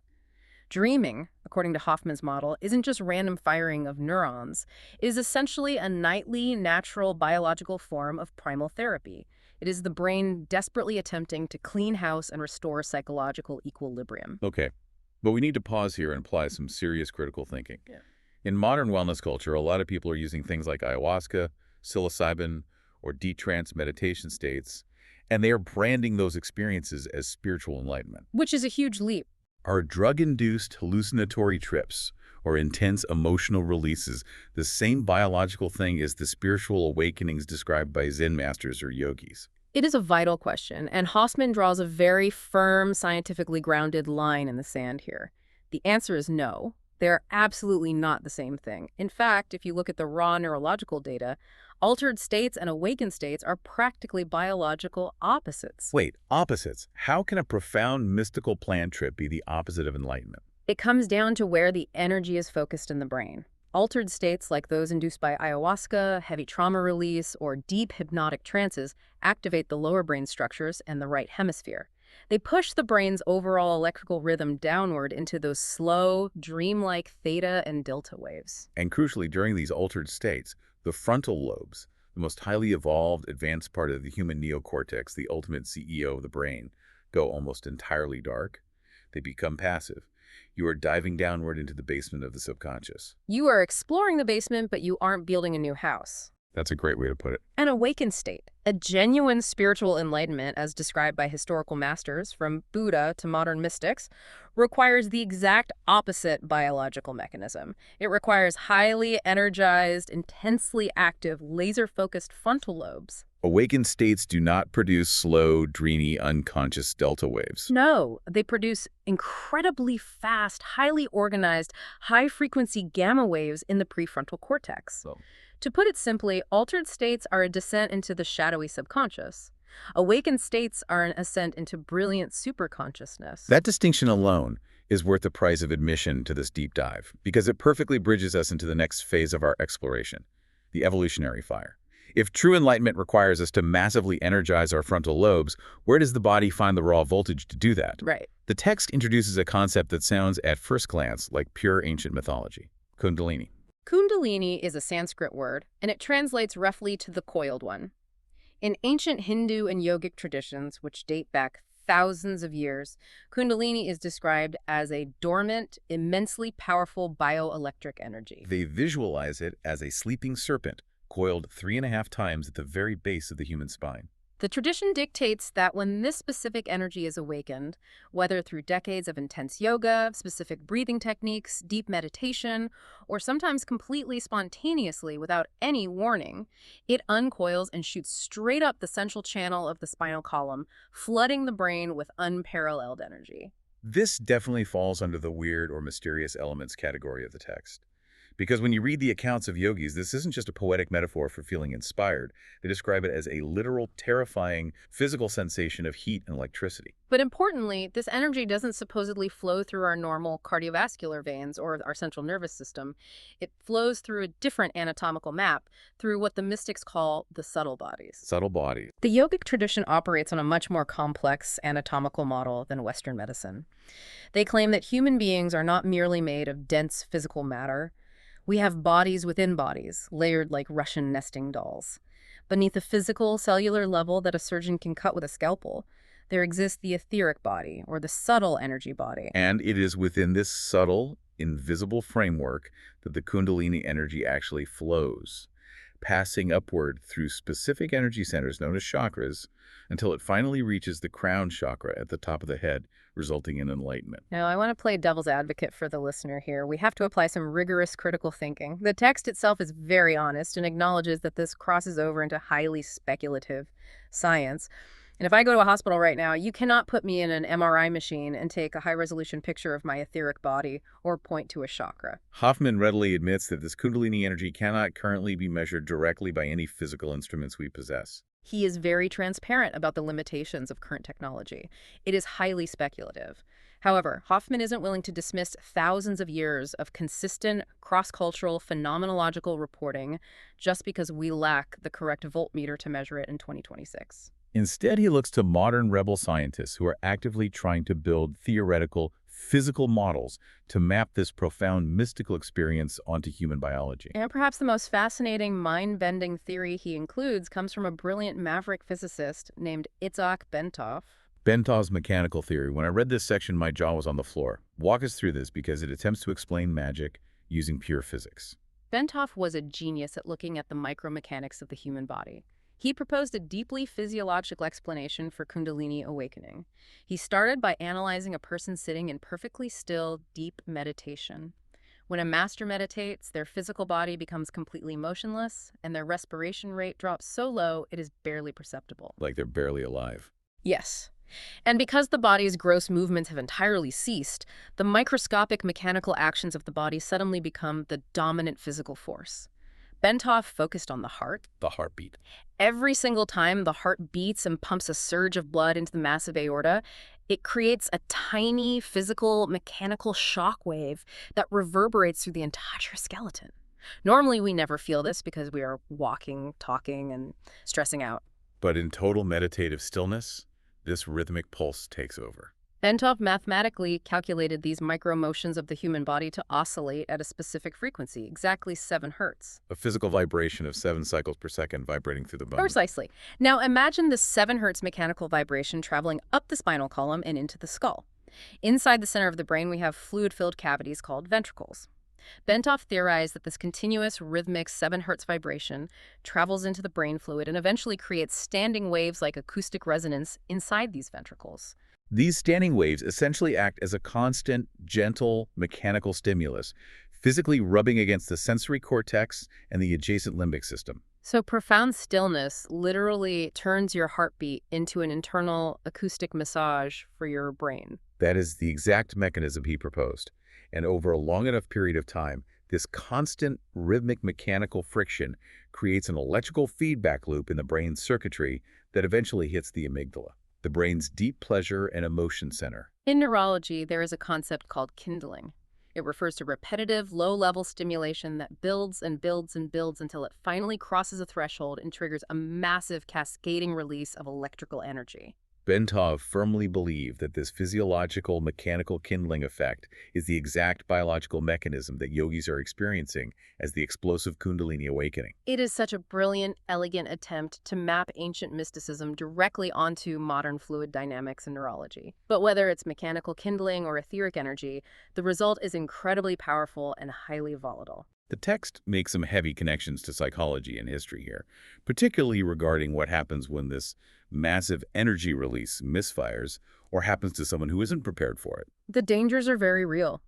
Speaker 3: Dreaming, according to Hoffmann's model, isn't just random firing of neurons. It is essentially a nightly, natural, biological form of primal therapy. It is the brain desperately attempting to clean house and restore psychological equilibrium.
Speaker 2: Okay, but we need to pause here and apply some serious critical thinking.
Speaker 3: Yeah.
Speaker 2: In modern wellness culture, a lot of people are using things like ayahuasca, psilocybin, or deep-trance meditation states, and they are branding those experiences as spiritual enlightenment.
Speaker 3: Which is a huge leap.
Speaker 2: Are drug-induced hallucinatory trips or intense emotional releases the same biological thing as the spiritual awakenings described by Zen masters or yogis?
Speaker 3: It is a vital question, and Hoffmann draws a very firm, scientifically grounded line in the sand here. The answer is no. They're absolutely not the same thing. In fact, if you look at the raw neurological data, altered states and awakened states are practically biological opposites.
Speaker 2: Wait, opposites? How can a profound mystical plant trip be the opposite of enlightenment?
Speaker 3: It comes down to where the energy is focused in the brain. Altered states like those induced by ayahuasca, heavy trauma release, or deep hypnotic trances activate the lower brain structures and the right hemisphere. They push the brain's overall electrical rhythm downward into those slow, dreamlike theta and delta waves.
Speaker 2: And crucially, during these altered states, the frontal lobes, the most highly evolved, advanced part of the human neocortex, the ultimate CEO of the brain, go almost entirely dark. They become passive. You are diving downward into the basement of the subconscious.
Speaker 3: You are exploring the basement, but you aren't building a new house.
Speaker 2: That's a great way to put it.
Speaker 3: An awakened state, a genuine spiritual enlightenment as described by historical masters, from Buddha to modern mystics, requires the exact opposite biological mechanism. It requires highly energized, intensely active, laser-focused frontal lobes.
Speaker 2: Awakened states do not produce slow, dreamy, unconscious delta waves.
Speaker 3: No, they produce incredibly fast, highly organized, high-frequency gamma waves in the prefrontal cortex. To put it simply, altered states are a descent into the shadowy subconscious. Awakened states are an ascent into brilliant superconsciousness.
Speaker 2: That distinction alone is worth the price of admission to this deep dive, because it perfectly bridges us into the next phase of our exploration, the evolutionary fire. If true enlightenment requires us to massively energize our frontal lobes, where does the body find the raw voltage to do that?
Speaker 3: Right.
Speaker 2: The text introduces a concept that sounds at first glance like pure ancient mythology: Kundalini.
Speaker 3: Kundalini is a Sanskrit word, and it translates roughly to the coiled one. In ancient Hindu and yogic traditions, which date back thousands of years, Kundalini is described as a dormant, immensely powerful bioelectric energy.
Speaker 2: They visualize it as a sleeping serpent, coiled 3.5 times at the very base of the human spine.
Speaker 3: The tradition dictates that when this specific energy is awakened, whether through decades of intense yoga, specific breathing techniques, deep meditation, or sometimes completely spontaneously without any warning, it uncoils and shoots straight up the central channel of the spinal column, flooding the brain with unparalleled energy.
Speaker 2: This definitely falls under the weird or mysterious elements category of the text. Because when you read the accounts of yogis, this isn't just a poetic metaphor for feeling inspired. They describe it as a literal, terrifying, physical sensation of heat and electricity.
Speaker 3: But importantly, this energy doesn't supposedly flow through our normal cardiovascular veins or our central nervous system. It flows through a different anatomical map, through what the mystics call the subtle bodies.
Speaker 2: Subtle bodies.
Speaker 3: The yogic tradition operates on a much more complex anatomical model than Western medicine. They claim that human beings are not merely made of dense physical matter. We have bodies within bodies, layered like Russian nesting dolls. Beneath the physical, cellular level that a surgeon can cut with a scalpel, there exists the etheric body, or the subtle energy body.
Speaker 2: And it is within this subtle, invisible framework that the Kundalini energy actually flows, passing upward through specific energy centers known as chakras until it finally reaches the crown chakra at the top of the head, resulting in enlightenment.
Speaker 3: Now, I want to play devil's advocate for the listener here. We have to apply some rigorous critical thinking. The text itself is very honest and acknowledges that this crosses over into highly speculative science. And if I go to a hospital right now, you cannot put me in an MRI machine and take a high-resolution picture of my etheric body or point to a chakra.
Speaker 2: Hoffmann readily admits that this Kundalini energy cannot currently be measured directly by any physical instruments we possess.
Speaker 3: He is very transparent about the limitations of current technology. It is highly speculative. However, Hoffmann isn't willing to dismiss thousands of years of consistent, cross-cultural, phenomenological reporting just because we lack the correct voltmeter to measure it in 2026.
Speaker 2: Instead, he looks to modern rebel scientists who are actively trying to build theoretical, physical models to map this profound mystical experience onto human biology.
Speaker 3: And perhaps the most fascinating, mind-bending theory he includes comes from a brilliant maverick physicist named Itzhak Bentov.
Speaker 2: Bentov's mechanical theory. When I read this section, my jaw was on the floor. Walk us through this because it attempts to explain magic using pure physics.
Speaker 3: Bentov was a genius at looking at the micromechanics of the human body. He proposed a deeply physiological explanation for Kundalini awakening. He started by analyzing a person sitting in perfectly still, deep meditation. When a master meditates, their physical body becomes completely motionless, and their respiration rate drops so low it is barely perceptible.
Speaker 2: Like they're barely alive.
Speaker 3: Yes. And because the body's gross movements have entirely ceased, the microscopic mechanical actions of the body suddenly become the dominant physical force. Bentov focused on the heart.
Speaker 2: The heartbeat.
Speaker 3: Every single time the heart beats and pumps a surge of blood into the massive aorta, it creates a tiny physical mechanical shock wave that reverberates through the entire skeleton. Normally, we never feel this because we are walking, talking, and stressing out.
Speaker 2: But in total meditative stillness, this rhythmic pulse takes over.
Speaker 3: Bentov mathematically calculated these micro-motions of the human body to oscillate at a specific frequency, exactly 7 hertz.
Speaker 2: A physical vibration of 7 cycles per second vibrating through the bone.
Speaker 3: Precisely. Now imagine this 7 hertz mechanical vibration traveling up the spinal column and into the skull. Inside the center of the brain, we have fluid-filled cavities called ventricles. Bentov theorized that this continuous rhythmic 7 hertz vibration travels into the brain fluid and eventually creates standing waves like acoustic resonance inside these ventricles.
Speaker 2: These standing waves essentially act as a constant, gentle, mechanical stimulus, physically rubbing against the sensory cortex and the adjacent limbic system.
Speaker 3: So profound stillness literally turns your heartbeat into an internal acoustic massage for your brain.
Speaker 2: That is the exact mechanism he proposed. And over a long enough period of time, this constant rhythmic mechanical friction creates an electrical feedback loop in the brain's circuitry that eventually hits the amygdala, the brain's deep pleasure and emotion center.
Speaker 3: In neurology, there is a concept called kindling. It refers to repetitive, low-level stimulation that builds and builds and builds until it finally crosses a threshold and triggers a massive cascading release of electrical energy.
Speaker 2: Bentov firmly believed that this physiological mechanical kindling effect is the exact biological mechanism that yogis are experiencing as the explosive Kundalini awakening.
Speaker 3: It is such a brilliant, elegant attempt to map ancient mysticism directly onto modern fluid dynamics and neurology. But whether it's mechanical kindling or etheric energy, the result is incredibly powerful and highly volatile.
Speaker 2: The text makes some heavy connections to psychology and history here, particularly regarding what happens when this massive energy release misfires or happens to someone who isn't prepared for it.
Speaker 3: The dangers are very real.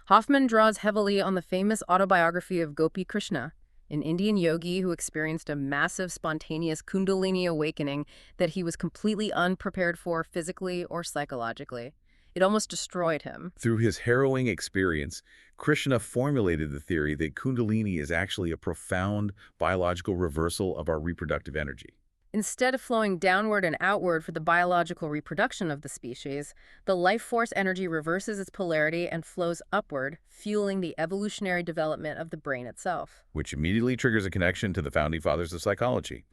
Speaker 3: Hoffmann draws heavily on the famous autobiography of Gopi Krishna, an Indian yogi who experienced a massive spontaneous Kundalini awakening that he was completely unprepared for physically or psychologically. It almost destroyed him.
Speaker 2: Through his harrowing experience, Krishna formulated the theory that Kundalini is actually a profound biological reversal of our reproductive energy.
Speaker 3: Instead of flowing downward and outward for the biological reproduction of the species, the life force energy reverses its polarity and flows upward, fueling the evolutionary development of the brain itself.
Speaker 2: Which immediately triggers a connection to the founding fathers of psychology.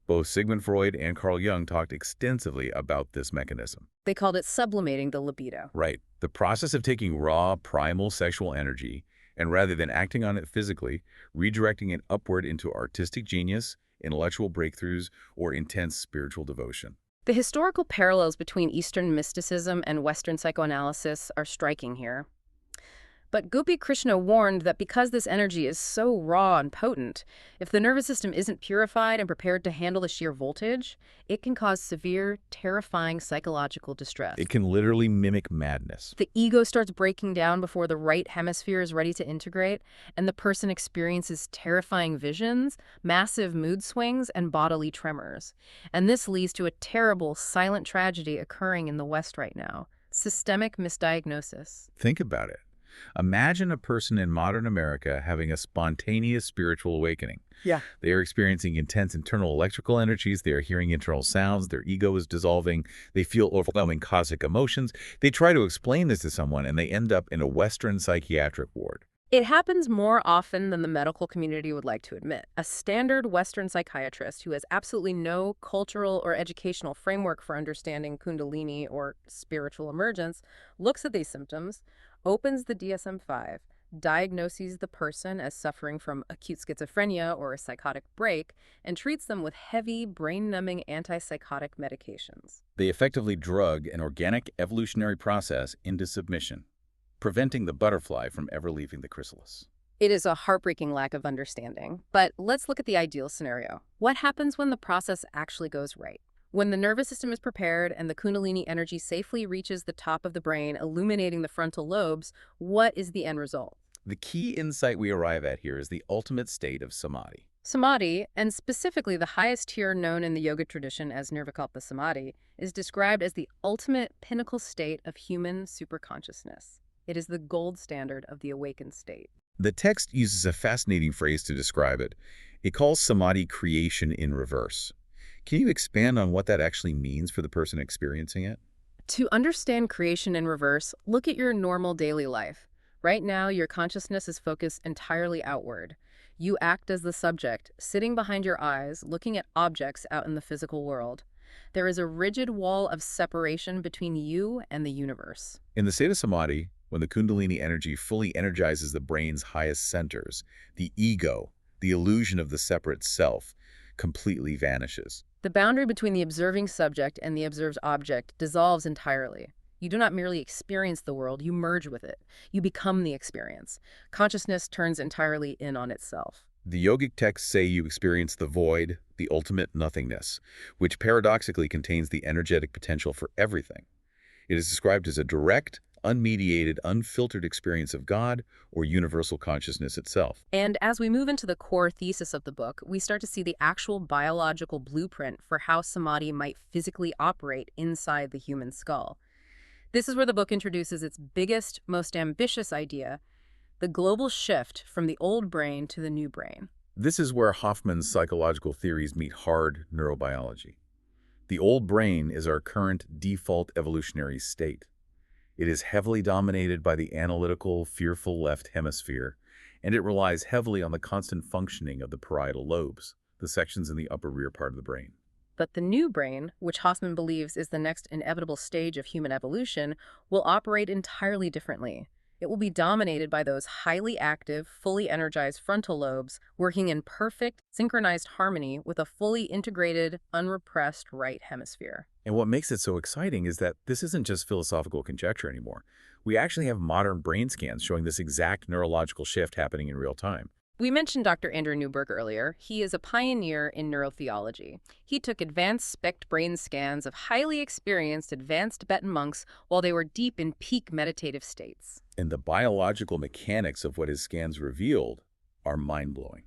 Speaker 2: Both Sigmund Freud and Carl Jung talked extensively about this mechanism.
Speaker 3: They called it sublimating the libido.
Speaker 2: Right. The process of taking raw, primal sexual energy and rather than acting on it physically, redirecting it upward into artistic genius, intellectual breakthroughs, or intense spiritual devotion.
Speaker 3: The historical parallels between Eastern mysticism and Western psychoanalysis are striking here. But Gopi Krishna warned that because this energy is so raw and potent, if the nervous system isn't purified and prepared to handle the sheer voltage, it can cause severe, terrifying psychological distress.
Speaker 2: It can literally mimic madness.
Speaker 3: The ego starts breaking down before the right hemisphere is ready to integrate, and the person experiences terrifying visions, massive mood swings, and bodily tremors. And this leads to a terrible, silent tragedy occurring in the West right now: systemic misdiagnosis.
Speaker 2: Think about it. Imagine a person in modern America having a spontaneous spiritual awakening.
Speaker 3: Yeah.
Speaker 2: They are experiencing intense internal electrical energies. They are hearing internal sounds. Their ego is dissolving. They feel overwhelming cosmic emotions. They try to explain this to someone, and they end up in a Western psychiatric ward.
Speaker 3: It happens more often than the medical community would like to admit. A standard Western psychiatrist who has absolutely no cultural or educational framework for understanding Kundalini or spiritual emergence looks at these symptoms, opens the DSM-5, diagnoses the person as suffering from acute schizophrenia or a psychotic break, and treats them with heavy, brain-numbing antipsychotic medications.
Speaker 2: They effectively drug an organic evolutionary process into submission, preventing the butterfly from ever leaving the chrysalis.
Speaker 3: It is a heartbreaking lack of understanding. But let's look at the ideal scenario. What happens when the process actually goes right? When the nervous system is prepared and the Kundalini energy safely reaches the top of the brain, illuminating the frontal lobes, what is the end result?
Speaker 2: The key insight we arrive at here is the ultimate state of samadhi.
Speaker 3: Samadhi, and specifically the highest tier known in the yoga tradition as Nirvikalpa Samadhi, is described as the ultimate pinnacle state of human superconsciousness. It is the gold standard of the awakened state.
Speaker 2: The text uses a fascinating phrase to describe it. It calls samadhi creation in reverse. Can you expand on what that actually means for the person experiencing it?
Speaker 3: To understand creation in reverse, look at your normal daily life. Right now, your consciousness is focused entirely outward. You act as the subject, sitting behind your eyes, looking at objects out in the physical world. There is a rigid wall of separation between you and the universe.
Speaker 2: In the state of samadhi, when the Kundalini energy fully energizes the brain's highest centers, the ego, the illusion of the separate self, completely vanishes.
Speaker 3: The boundary between the observing subject and the observed object dissolves entirely. You do not merely experience the world, you merge with it. You become the experience. Consciousness turns entirely in on itself.
Speaker 2: The yogic texts say you experience the void, the ultimate nothingness, which paradoxically contains the energetic potential for everything. It is described as a direct, unmediated, unfiltered experience of God or universal consciousness itself.
Speaker 3: And as we move into the core thesis of the book, we start to see the actual biological blueprint for how samadhi might physically operate inside the human skull. This is where the book introduces its biggest, most ambitious idea: the global shift from the old brain to the new brain.
Speaker 2: This is where Hoffmann's psychological theories meet hard neurobiology. The old brain is our current default evolutionary state. It is heavily dominated by the analytical, fearful left hemisphere, and it relies heavily on the constant functioning of the parietal lobes, the sections in the upper rear part of the brain.
Speaker 3: But the new brain, which Hoffmann believes is the next inevitable stage of human evolution, will operate entirely differently. It will be dominated by those highly active, fully energized frontal lobes working in perfect, synchronized harmony with a fully integrated, unrepressed right hemisphere.
Speaker 2: And what makes it so exciting is that this isn't just philosophical conjecture anymore. We actually have modern brain scans showing this exact neurological shift happening in real time.
Speaker 3: We mentioned Dr. Andrew Newberg earlier. He is a pioneer in neurotheology. He took advanced SPECT brain scans of highly experienced advanced Tibetan monks while they were deep in peak meditative states.
Speaker 2: And the biological mechanics of what his scans revealed are mind-blowing.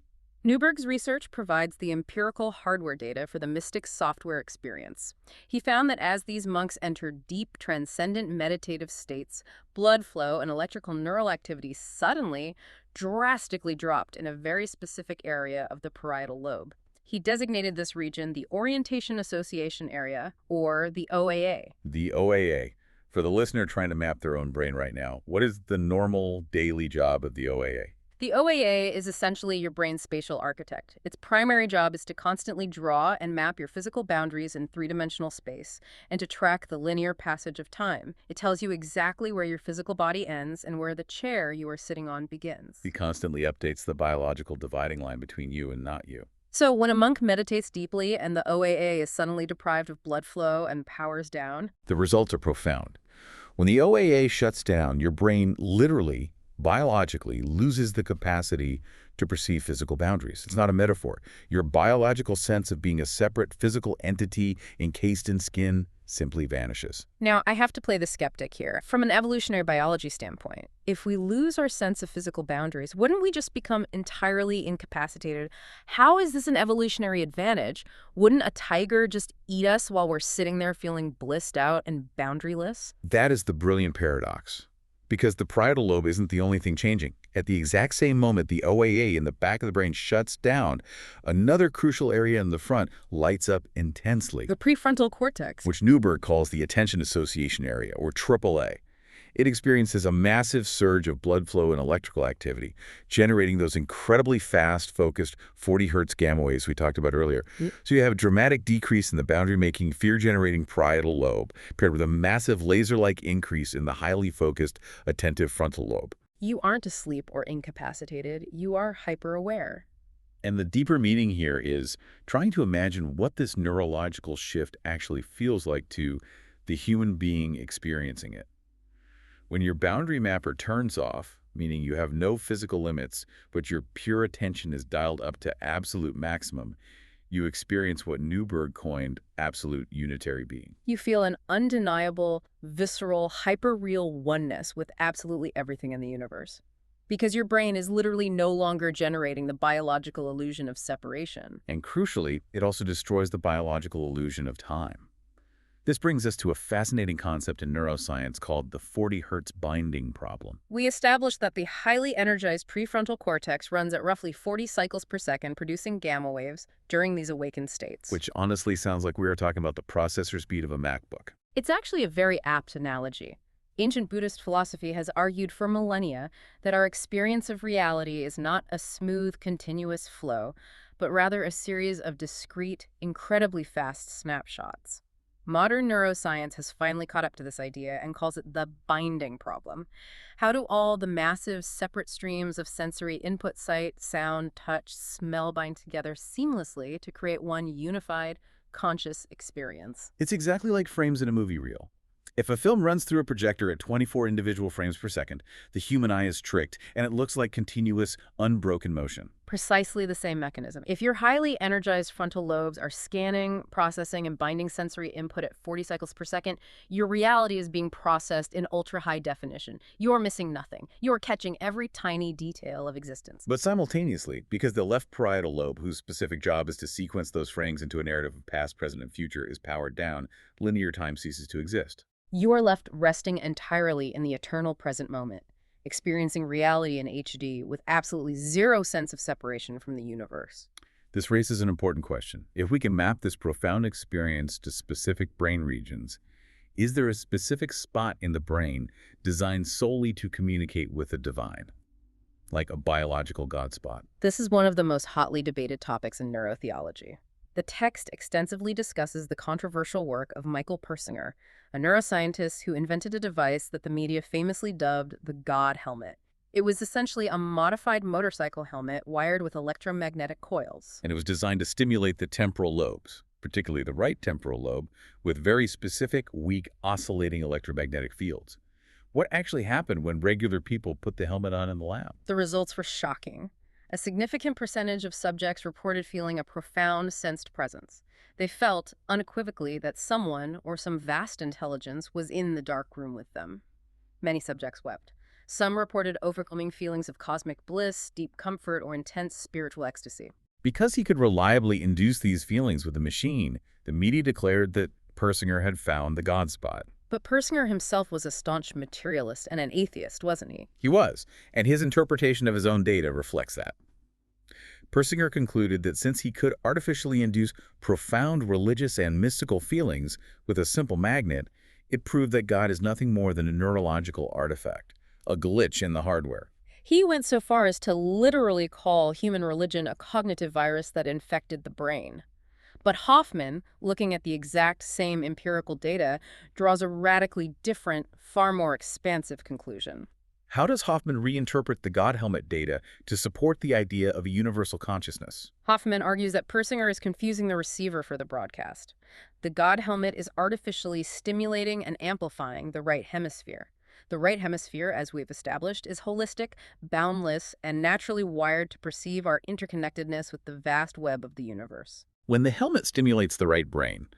Speaker 3: Newberg's research provides the empirical hardware data for the mystic's software experience. He found that as these monks entered deep, transcendent meditative states, blood flow and electrical neural activity suddenly, drastically dropped in a very specific area of the parietal lobe. He designated this region the Orientation Association Area, or the OAA.
Speaker 2: The OAA. For the listener trying to map their own brain right now, what is the normal daily job of the OAA?
Speaker 3: The OAA is essentially your brain's spatial architect. Its primary job is to constantly draw and map your physical boundaries in three-dimensional space and to track the linear passage of time. It tells you exactly where your physical body ends and where the chair you are sitting on begins.
Speaker 2: He constantly updates the biological dividing line between you and not you.
Speaker 3: So when a monk meditates deeply and the OAA is suddenly deprived of blood flow and powers down,
Speaker 2: The results are profound. When the OAA shuts down, your brain literally biologically loses the capacity to perceive physical boundaries. It's not a metaphor. Your biological sense of being a separate physical entity encased in skin simply vanishes.
Speaker 3: Now, I have to play the skeptic here. From an evolutionary biology standpoint, if we lose our sense of physical boundaries, wouldn't we just become entirely incapacitated? How is this an evolutionary advantage? Wouldn't a tiger just eat us while we're sitting there feeling blissed out and boundaryless?
Speaker 2: That is the brilliant paradox. Because the parietal lobe isn't the only thing changing. At the exact same moment the OAA in the back of the brain shuts down, another crucial area in the front lights up intensely,
Speaker 3: The prefrontal cortex.
Speaker 2: which Newberg calls the attention association area, or AAA. It experiences a massive surge of blood flow and electrical activity, generating those incredibly fast, focused 40 hertz gamma waves we talked about earlier. So you have a dramatic decrease in the boundary-making, fear-generating parietal lobe, paired with a massive laser-like increase in the highly focused, attentive frontal lobe.
Speaker 3: You aren't asleep or incapacitated. You are hyper-aware.
Speaker 2: And the deeper meaning here is trying to imagine what this neurological shift actually feels like to the human being experiencing it. When your boundary mapper turns off, meaning you have no physical limits, but your pure attention is dialed up to absolute maximum, you experience what Newberg coined absolute unitary being.
Speaker 3: You feel an undeniable, visceral, hyper-real oneness with absolutely everything in the universe. Because your brain is literally no longer generating the biological illusion of separation.
Speaker 2: And crucially, it also destroys the biological illusion of time. This brings us to a fascinating concept in neuroscience called the 40 hertz binding problem.
Speaker 3: We established that the highly energized prefrontal cortex runs at roughly 40 cycles per second, producing gamma waves during these awakened states.
Speaker 2: Which honestly sounds like we are talking about the processor speed of a MacBook.
Speaker 3: It's actually a very apt analogy. Ancient Buddhist philosophy has argued for millennia that our experience of reality is not a smooth, continuous flow, but rather a series of discrete, incredibly fast snapshots. Modern neuroscience has finally caught up to this idea and calls it the binding problem. How do all the massive separate streams of sensory input, sight, sound, touch, smell bind together seamlessly to create one unified, conscious experience?
Speaker 2: It's exactly like frames in a movie reel. If a film runs through a projector at 24 individual frames per second, the human eye is tricked, and it looks like continuous, unbroken motion.
Speaker 3: Precisely the same mechanism. If your highly energized frontal lobes are scanning, processing, and binding sensory input at 40 cycles per second, your reality is being processed in ultra-high definition. You're missing nothing. You're catching every tiny detail of existence.
Speaker 2: But simultaneously, because the left parietal lobe, whose specific job is to sequence those frames into a narrative of past, present, and future, is powered down, linear time ceases to exist.
Speaker 3: You are left resting entirely in the eternal present moment, experiencing reality in HD with absolutely zero sense of separation from the universe.
Speaker 2: This raises an important question. If we can map this profound experience to specific brain regions, is there a specific spot in the brain designed solely to communicate with the divine, like a biological God spot?
Speaker 3: This is one of the most hotly debated topics in neurotheology. The text extensively discusses the controversial work of Michael Persinger, a neuroscientist who invented a device that the media famously dubbed the God helmet. It was essentially a modified motorcycle helmet wired with electromagnetic coils.
Speaker 2: And it was designed to stimulate the temporal lobes, particularly the right temporal lobe, with very specific, weak, oscillating electromagnetic fields. What actually happened when regular people put the helmet on in the lab?
Speaker 3: The results were shocking. A significant percentage of subjects reported feeling a profound sensed presence. They felt, unequivocally, that someone, or some vast intelligence, was in the dark room with them. Many subjects wept. Some reported overwhelming feelings of cosmic bliss, deep comfort, or intense spiritual ecstasy.
Speaker 2: Because he could reliably induce these feelings with the machine, the media declared that Persinger had found the God spot.
Speaker 3: But Persinger himself was a staunch materialist and an atheist, wasn't he?
Speaker 2: He was, and his interpretation of his own data reflects that. Persinger concluded that since he could artificially induce profound religious and mystical feelings with a simple magnet, it proved that God is nothing more than a neurological artifact, a glitch in the hardware.
Speaker 3: He went so far as to literally call human religion a cognitive virus that infected the brain. But Hoffmann, looking at the exact same empirical data, draws a radically different, far more expansive conclusion.
Speaker 2: How does Hoffmann reinterpret the God helmet data to support the idea of a universal consciousness?
Speaker 3: Hoffmann argues that Persinger is confusing the receiver for the broadcast. The God helmet is artificially stimulating and amplifying the right hemisphere. The right hemisphere, as we've established, is holistic, boundless, and naturally wired to perceive our interconnectedness with the vast web of the universe.
Speaker 2: When the helmet stimulates the right brain,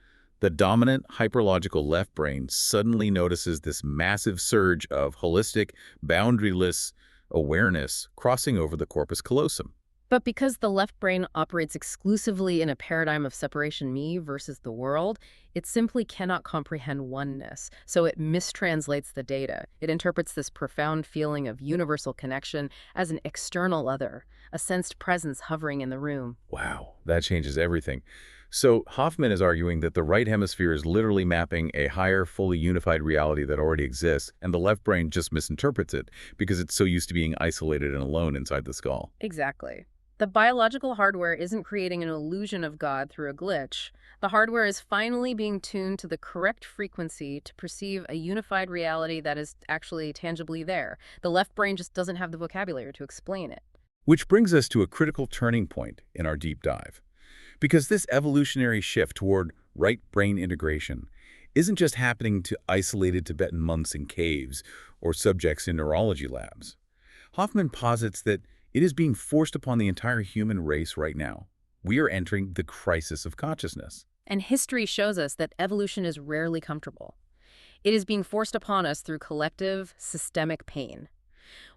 Speaker 2: the dominant hyperlogical left brain suddenly notices this massive surge of holistic, boundaryless awareness crossing over the corpus callosum.
Speaker 3: But because the left brain operates exclusively in a paradigm of separation me versus the world, it simply cannot comprehend oneness. So it mistranslates the data. It interprets this profound feeling of universal connection as an external other, a sensed presence hovering in the room.
Speaker 2: Wow, that changes everything. So Hoffmann is arguing that the right hemisphere is literally mapping a higher, fully unified reality that already exists, and the left brain just misinterprets it because it's so used to being isolated and alone inside the skull.
Speaker 3: Exactly. The biological hardware isn't creating an illusion of God through a glitch. The hardware is finally being tuned to the correct frequency to perceive a unified reality that is actually tangibly there. The left brain just doesn't have the vocabulary to explain it.
Speaker 2: Which brings us to a critical turning point in our deep dive. Because this evolutionary shift toward right brain integration isn't just happening to isolated Tibetan monks in caves or subjects in neurology labs. Hoffmann posits that it is being forced upon the entire human race right now. We are entering the crisis of consciousness.
Speaker 3: And history shows us that evolution is rarely comfortable. It is being forced upon us through collective, systemic pain.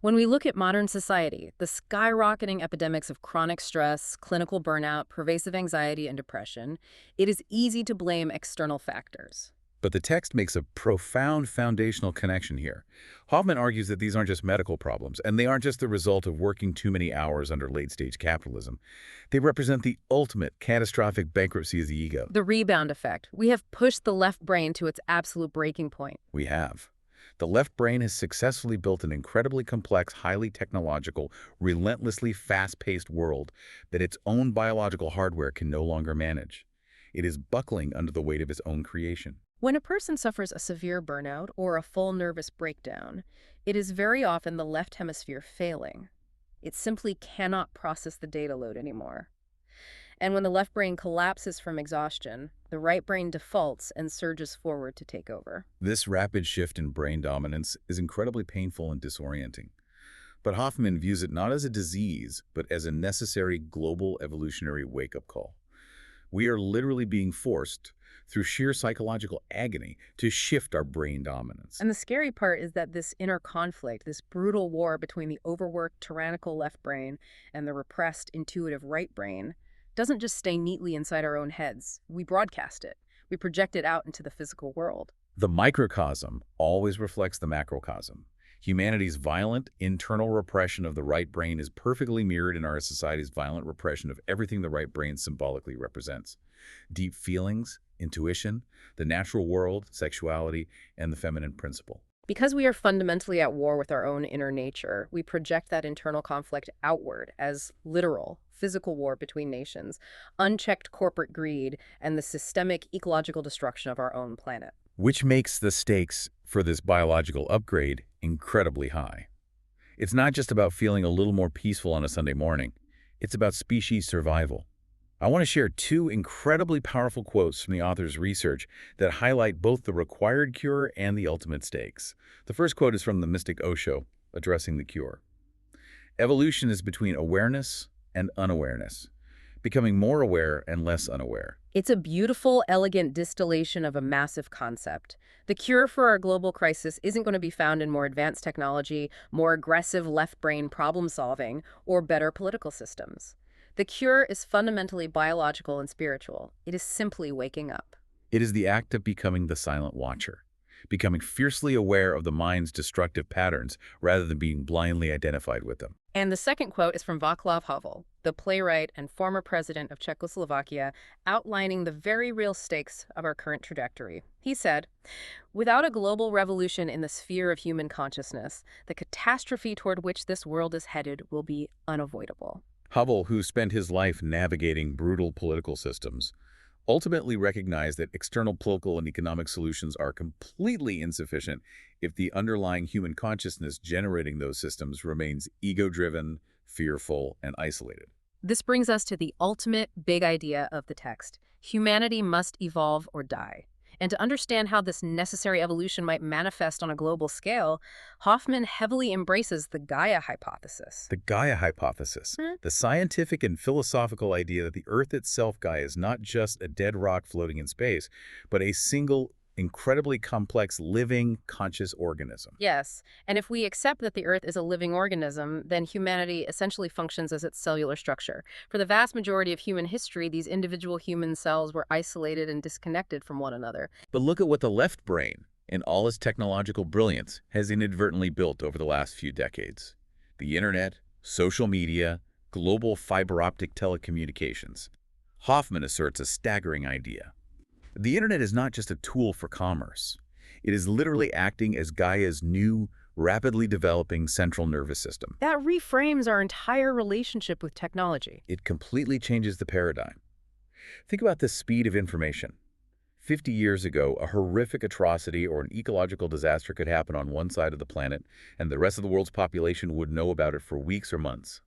Speaker 3: When we look at modern society, the skyrocketing epidemics of chronic stress, clinical burnout, pervasive anxiety, and depression, it is easy to blame external factors.
Speaker 2: But the text makes a profound foundational connection here. Hoffmann argues that these aren't just medical problems, and they aren't just the result of working too many hours under late-stage capitalism. They represent the ultimate catastrophic bankruptcy of the ego.
Speaker 3: The rebound effect. We have pushed the left brain to its absolute breaking point.
Speaker 2: We have. The left brain has successfully built an incredibly complex, highly technological, relentlessly fast-paced world that its own biological hardware can no longer manage. It is buckling under the weight of its own creation.
Speaker 3: When a person suffers a severe burnout or a full nervous breakdown, it is very often the left hemisphere failing. It simply cannot process the data load anymore. And when the left brain collapses from exhaustion, the right brain defaults and surges forward to take over.
Speaker 2: This rapid shift in brain dominance is incredibly painful and disorienting. But Hoffmann views it not as a disease, but as a necessary global evolutionary wake-up call. We are literally being forced, through sheer psychological agony, to shift our brain dominance.
Speaker 3: And the scary part is that this inner conflict, this brutal war between the overworked, tyrannical left brain and the repressed, intuitive right brain, doesn't just stay neatly inside our own heads. We broadcast it. We project it out into the physical world.
Speaker 2: The microcosm always reflects the macrocosm. Humanity's violent, internal repression of the right brain is perfectly mirrored in our society's violent repression of everything the right brain symbolically represents. Deep feelings, intuition, the natural world, sexuality, and the feminine principle.
Speaker 3: Because we are fundamentally at war with our own inner nature, we project that internal conflict outward as literal, physical war between nations, unchecked corporate greed, and the systemic ecological destruction of our own planet.
Speaker 2: Which makes the stakes for this biological upgrade incredibly high. It's not just about feeling a little more peaceful on a Sunday morning. It's about species survival. I want to share two incredibly powerful quotes from the author's research that highlight both the required cure and the ultimate stakes. The first quote is from the mystic Osho, addressing the cure. Evolution is between awareness and unawareness, becoming more aware and less unaware.
Speaker 3: It's a beautiful, elegant distillation of a massive concept. The cure for our global crisis isn't going to be found in more advanced technology, more aggressive left-brain problem-solving, or better political systems. The cure is fundamentally biological and spiritual. It is simply waking up.
Speaker 2: It is the act of becoming the silent watcher, becoming fiercely aware of the mind's destructive patterns rather than being blindly identified with them.
Speaker 3: And the second quote is from Václav Havel, the playwright and former president of Czechoslovakia, outlining the very real stakes of our current trajectory. He said, "Without a global revolution in the sphere of human consciousness, the catastrophe toward which this world is headed will be unavoidable."
Speaker 2: Havel, who spent his life navigating brutal political systems, ultimately recognized that external political and economic solutions are completely insufficient if the underlying human consciousness generating those systems remains ego-driven, fearful, and isolated.
Speaker 3: This brings us to the ultimate big idea of the text. Humanity must evolve or die. And to understand how this necessary evolution might manifest on a global scale, Hoffmann heavily embraces the Gaia hypothesis.
Speaker 2: The Gaia hypothesis, the scientific and philosophical idea that the Earth itself, Gaia, is not just a dead rock floating in space, but a single, incredibly complex, living, conscious organism.
Speaker 3: Yes, and if we accept that the Earth is a living organism, then humanity essentially functions as its cellular structure. For the vast majority of human history, these individual human cells were isolated and disconnected from one another.
Speaker 2: But look at what the left brain, in all its technological brilliance, has inadvertently built over the last few decades. The internet, social media, global fiber optic telecommunications. Hoffmann asserts a staggering idea. The internet is not just a tool for commerce. It is literally acting as Gaia's new, rapidly developing central nervous system.
Speaker 3: That reframes our entire relationship with technology.
Speaker 2: It completely changes the paradigm. Think about the speed of information. 50 years ago, a horrific atrocity or an ecological disaster could happen on one side of the planet, and the rest of the world's population would know about it for weeks or months.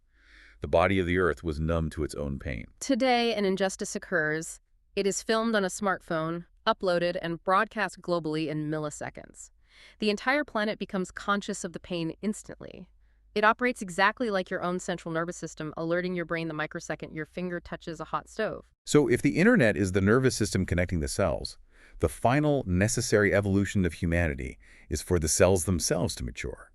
Speaker 2: The body of the Earth was numb to its own pain.
Speaker 3: Today, an injustice occurs. It is filmed on a smartphone, uploaded, and broadcast globally in milliseconds. The entire planet becomes conscious of the pain instantly. It operates exactly like your own central nervous system, alerting your brain the microsecond your finger touches a hot stove.
Speaker 2: So if the internet is the nervous system connecting the cells, the final necessary evolution of humanity is for the cells themselves to mature.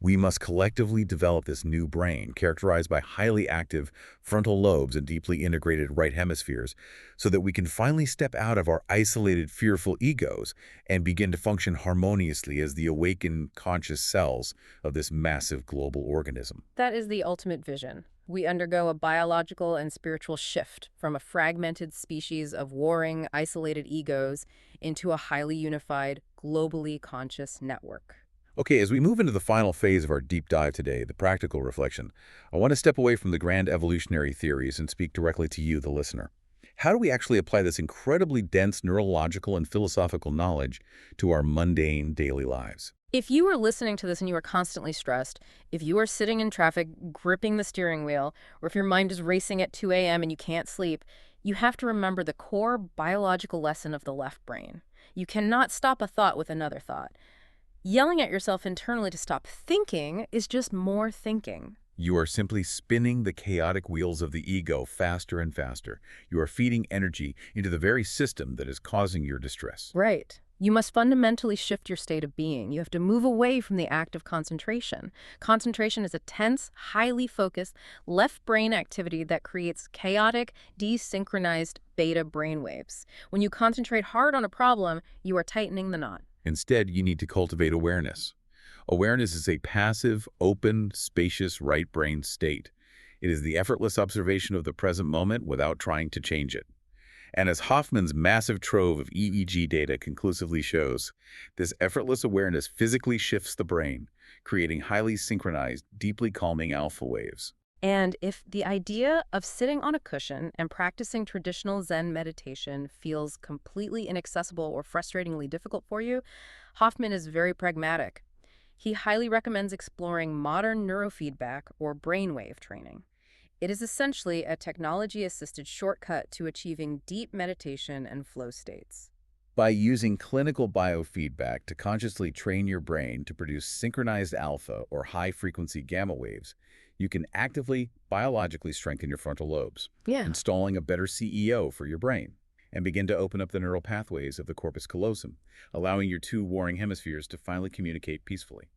Speaker 2: We must collectively develop this new brain, characterized by highly active frontal lobes and deeply integrated right hemispheres, so that we can finally step out of our isolated, fearful egos and begin to function harmoniously as the awakened, conscious cells of this massive global organism.
Speaker 3: That is the ultimate vision. We undergo a biological and spiritual shift from a fragmented species of warring, isolated egos into a highly unified, globally conscious network.
Speaker 2: Okay, as we move into the final phase of our deep dive today, the practical reflection, I want to step away from the grand evolutionary theories and speak directly to you, the listener. How do we actually apply this incredibly dense neurological and philosophical knowledge to our mundane daily lives?
Speaker 3: If you are listening to this and you are constantly stressed, if you are sitting in traffic gripping the steering wheel, or if your mind is racing at 2 a.m. and you can't sleep, you have to remember the core biological lesson of the left brain. You cannot stop a thought with another thought. Yelling at yourself internally to stop thinking is just more thinking.
Speaker 2: You are simply spinning the chaotic wheels of the ego faster and faster. You are feeding energy into the very system that is causing your distress.
Speaker 3: Right. You must fundamentally shift your state of being. You have to move away from the act of concentration. Concentration is a tense, highly focused, left brain activity that creates chaotic, desynchronized beta brainwaves. When you concentrate hard on a problem, you are tightening the knot.
Speaker 2: Instead, you need to cultivate awareness. Awareness is a passive, open, spacious right brain state. It is the effortless observation of the present moment without trying to change it. And as Hoffmann's massive trove of EEG data conclusively shows, this effortless awareness physically shifts the brain, creating highly synchronized, deeply calming alpha waves.
Speaker 3: And if the idea of sitting on a cushion and practicing traditional Zen meditation feels completely inaccessible or frustratingly difficult for you, Hoffmann is very pragmatic. He highly recommends exploring modern neurofeedback or brainwave training. It is essentially a technology-assisted shortcut to achieving deep meditation and flow states.
Speaker 2: By using clinical biofeedback to consciously train your brain to produce synchronized alpha or high-frequency gamma waves, you can actively, biologically strengthen your frontal lobes, installing a better CEO for your brain, and begin to open up the neural pathways of the corpus callosum, allowing your two warring hemispheres to finally communicate peacefully.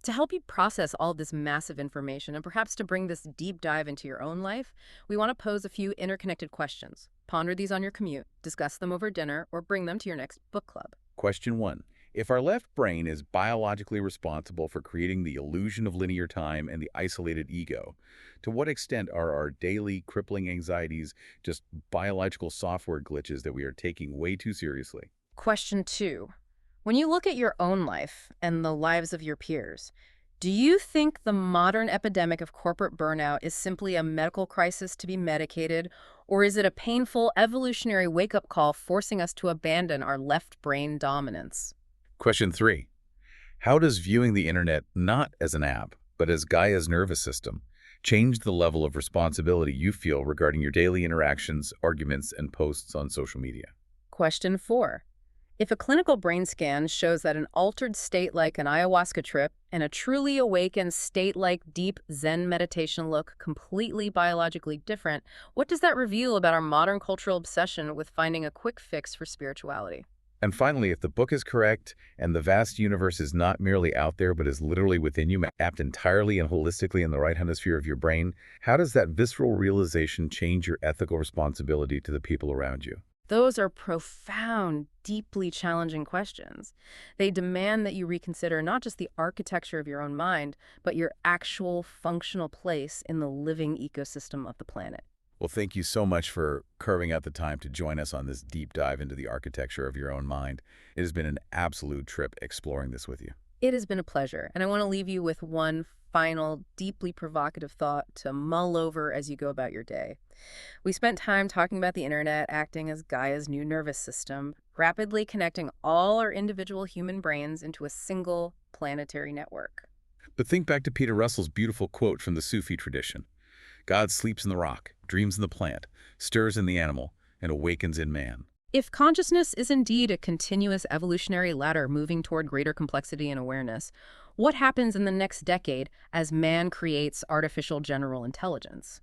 Speaker 3: To help you process all this massive information and perhaps to bring this deep dive into your own life, we want to pose a few interconnected questions. Ponder these on your commute, discuss them over dinner, or bring them to your next book club.
Speaker 2: Question 1. If our left brain is biologically responsible for creating the illusion of linear time and the isolated ego, to what extent are our daily crippling anxieties just biological software glitches that we are taking way too seriously?
Speaker 3: Question 2. When you look at your own life and the lives of your peers, do you think the modern epidemic of corporate burnout is simply a medical crisis to be medicated, or is it a painful evolutionary wake-up call forcing us to abandon our left brain dominance?
Speaker 2: Question 3. How does viewing the internet not as an app, but as Gaia's nervous system, change the level of responsibility you feel regarding your daily interactions, arguments, and posts on social media?
Speaker 3: Question 4. If a clinical brain scan shows that an altered state like an ayahuasca trip and a truly awakened state like deep Zen meditation look completely biologically different, what does that reveal about our modern cultural obsession with finding a quick fix for spirituality?
Speaker 2: And finally, if the book is correct and the vast universe is not merely out there but is literally within you, mapped entirely and holistically in the right hemisphere of your brain, how does that visceral realization change your ethical responsibility to the people around you?
Speaker 3: Those are profound, deeply challenging questions. They demand that you reconsider not just the architecture of your own mind, but your actual functional place in the living ecosystem of the planet.
Speaker 2: Well, thank you so much for carving out the time to join us on this deep dive into the architecture of your own mind. It has been an absolute trip exploring this with you.
Speaker 3: It has been a pleasure, and I want to leave you with one final, deeply provocative thought to mull over as you go about your day. We spent time talking about the internet acting as Gaia's new nervous system, rapidly connecting all our individual human brains into a single planetary network.
Speaker 2: But think back to Peter Russell's beautiful quote from the Sufi tradition. God sleeps in the rock, dreams in the plant, stirs in the animal, and awakens in man.
Speaker 3: If consciousness is indeed a continuous evolutionary ladder moving toward greater complexity and awareness, what happens in the next decade as man creates artificial general intelligence?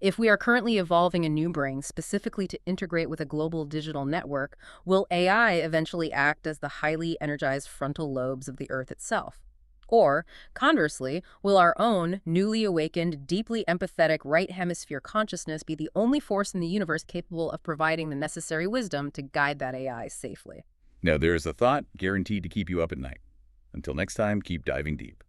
Speaker 3: If we are currently evolving a new brain specifically to integrate with a global digital network, will AI eventually act as the highly energized frontal lobes of the Earth itself? Or, conversely, will our own newly awakened, deeply empathetic right hemisphere consciousness be the only force in the universe capable of providing the necessary wisdom to guide that AI safely?
Speaker 2: Now, there is a thought guaranteed to keep you up at night. Until next time, keep diving deep.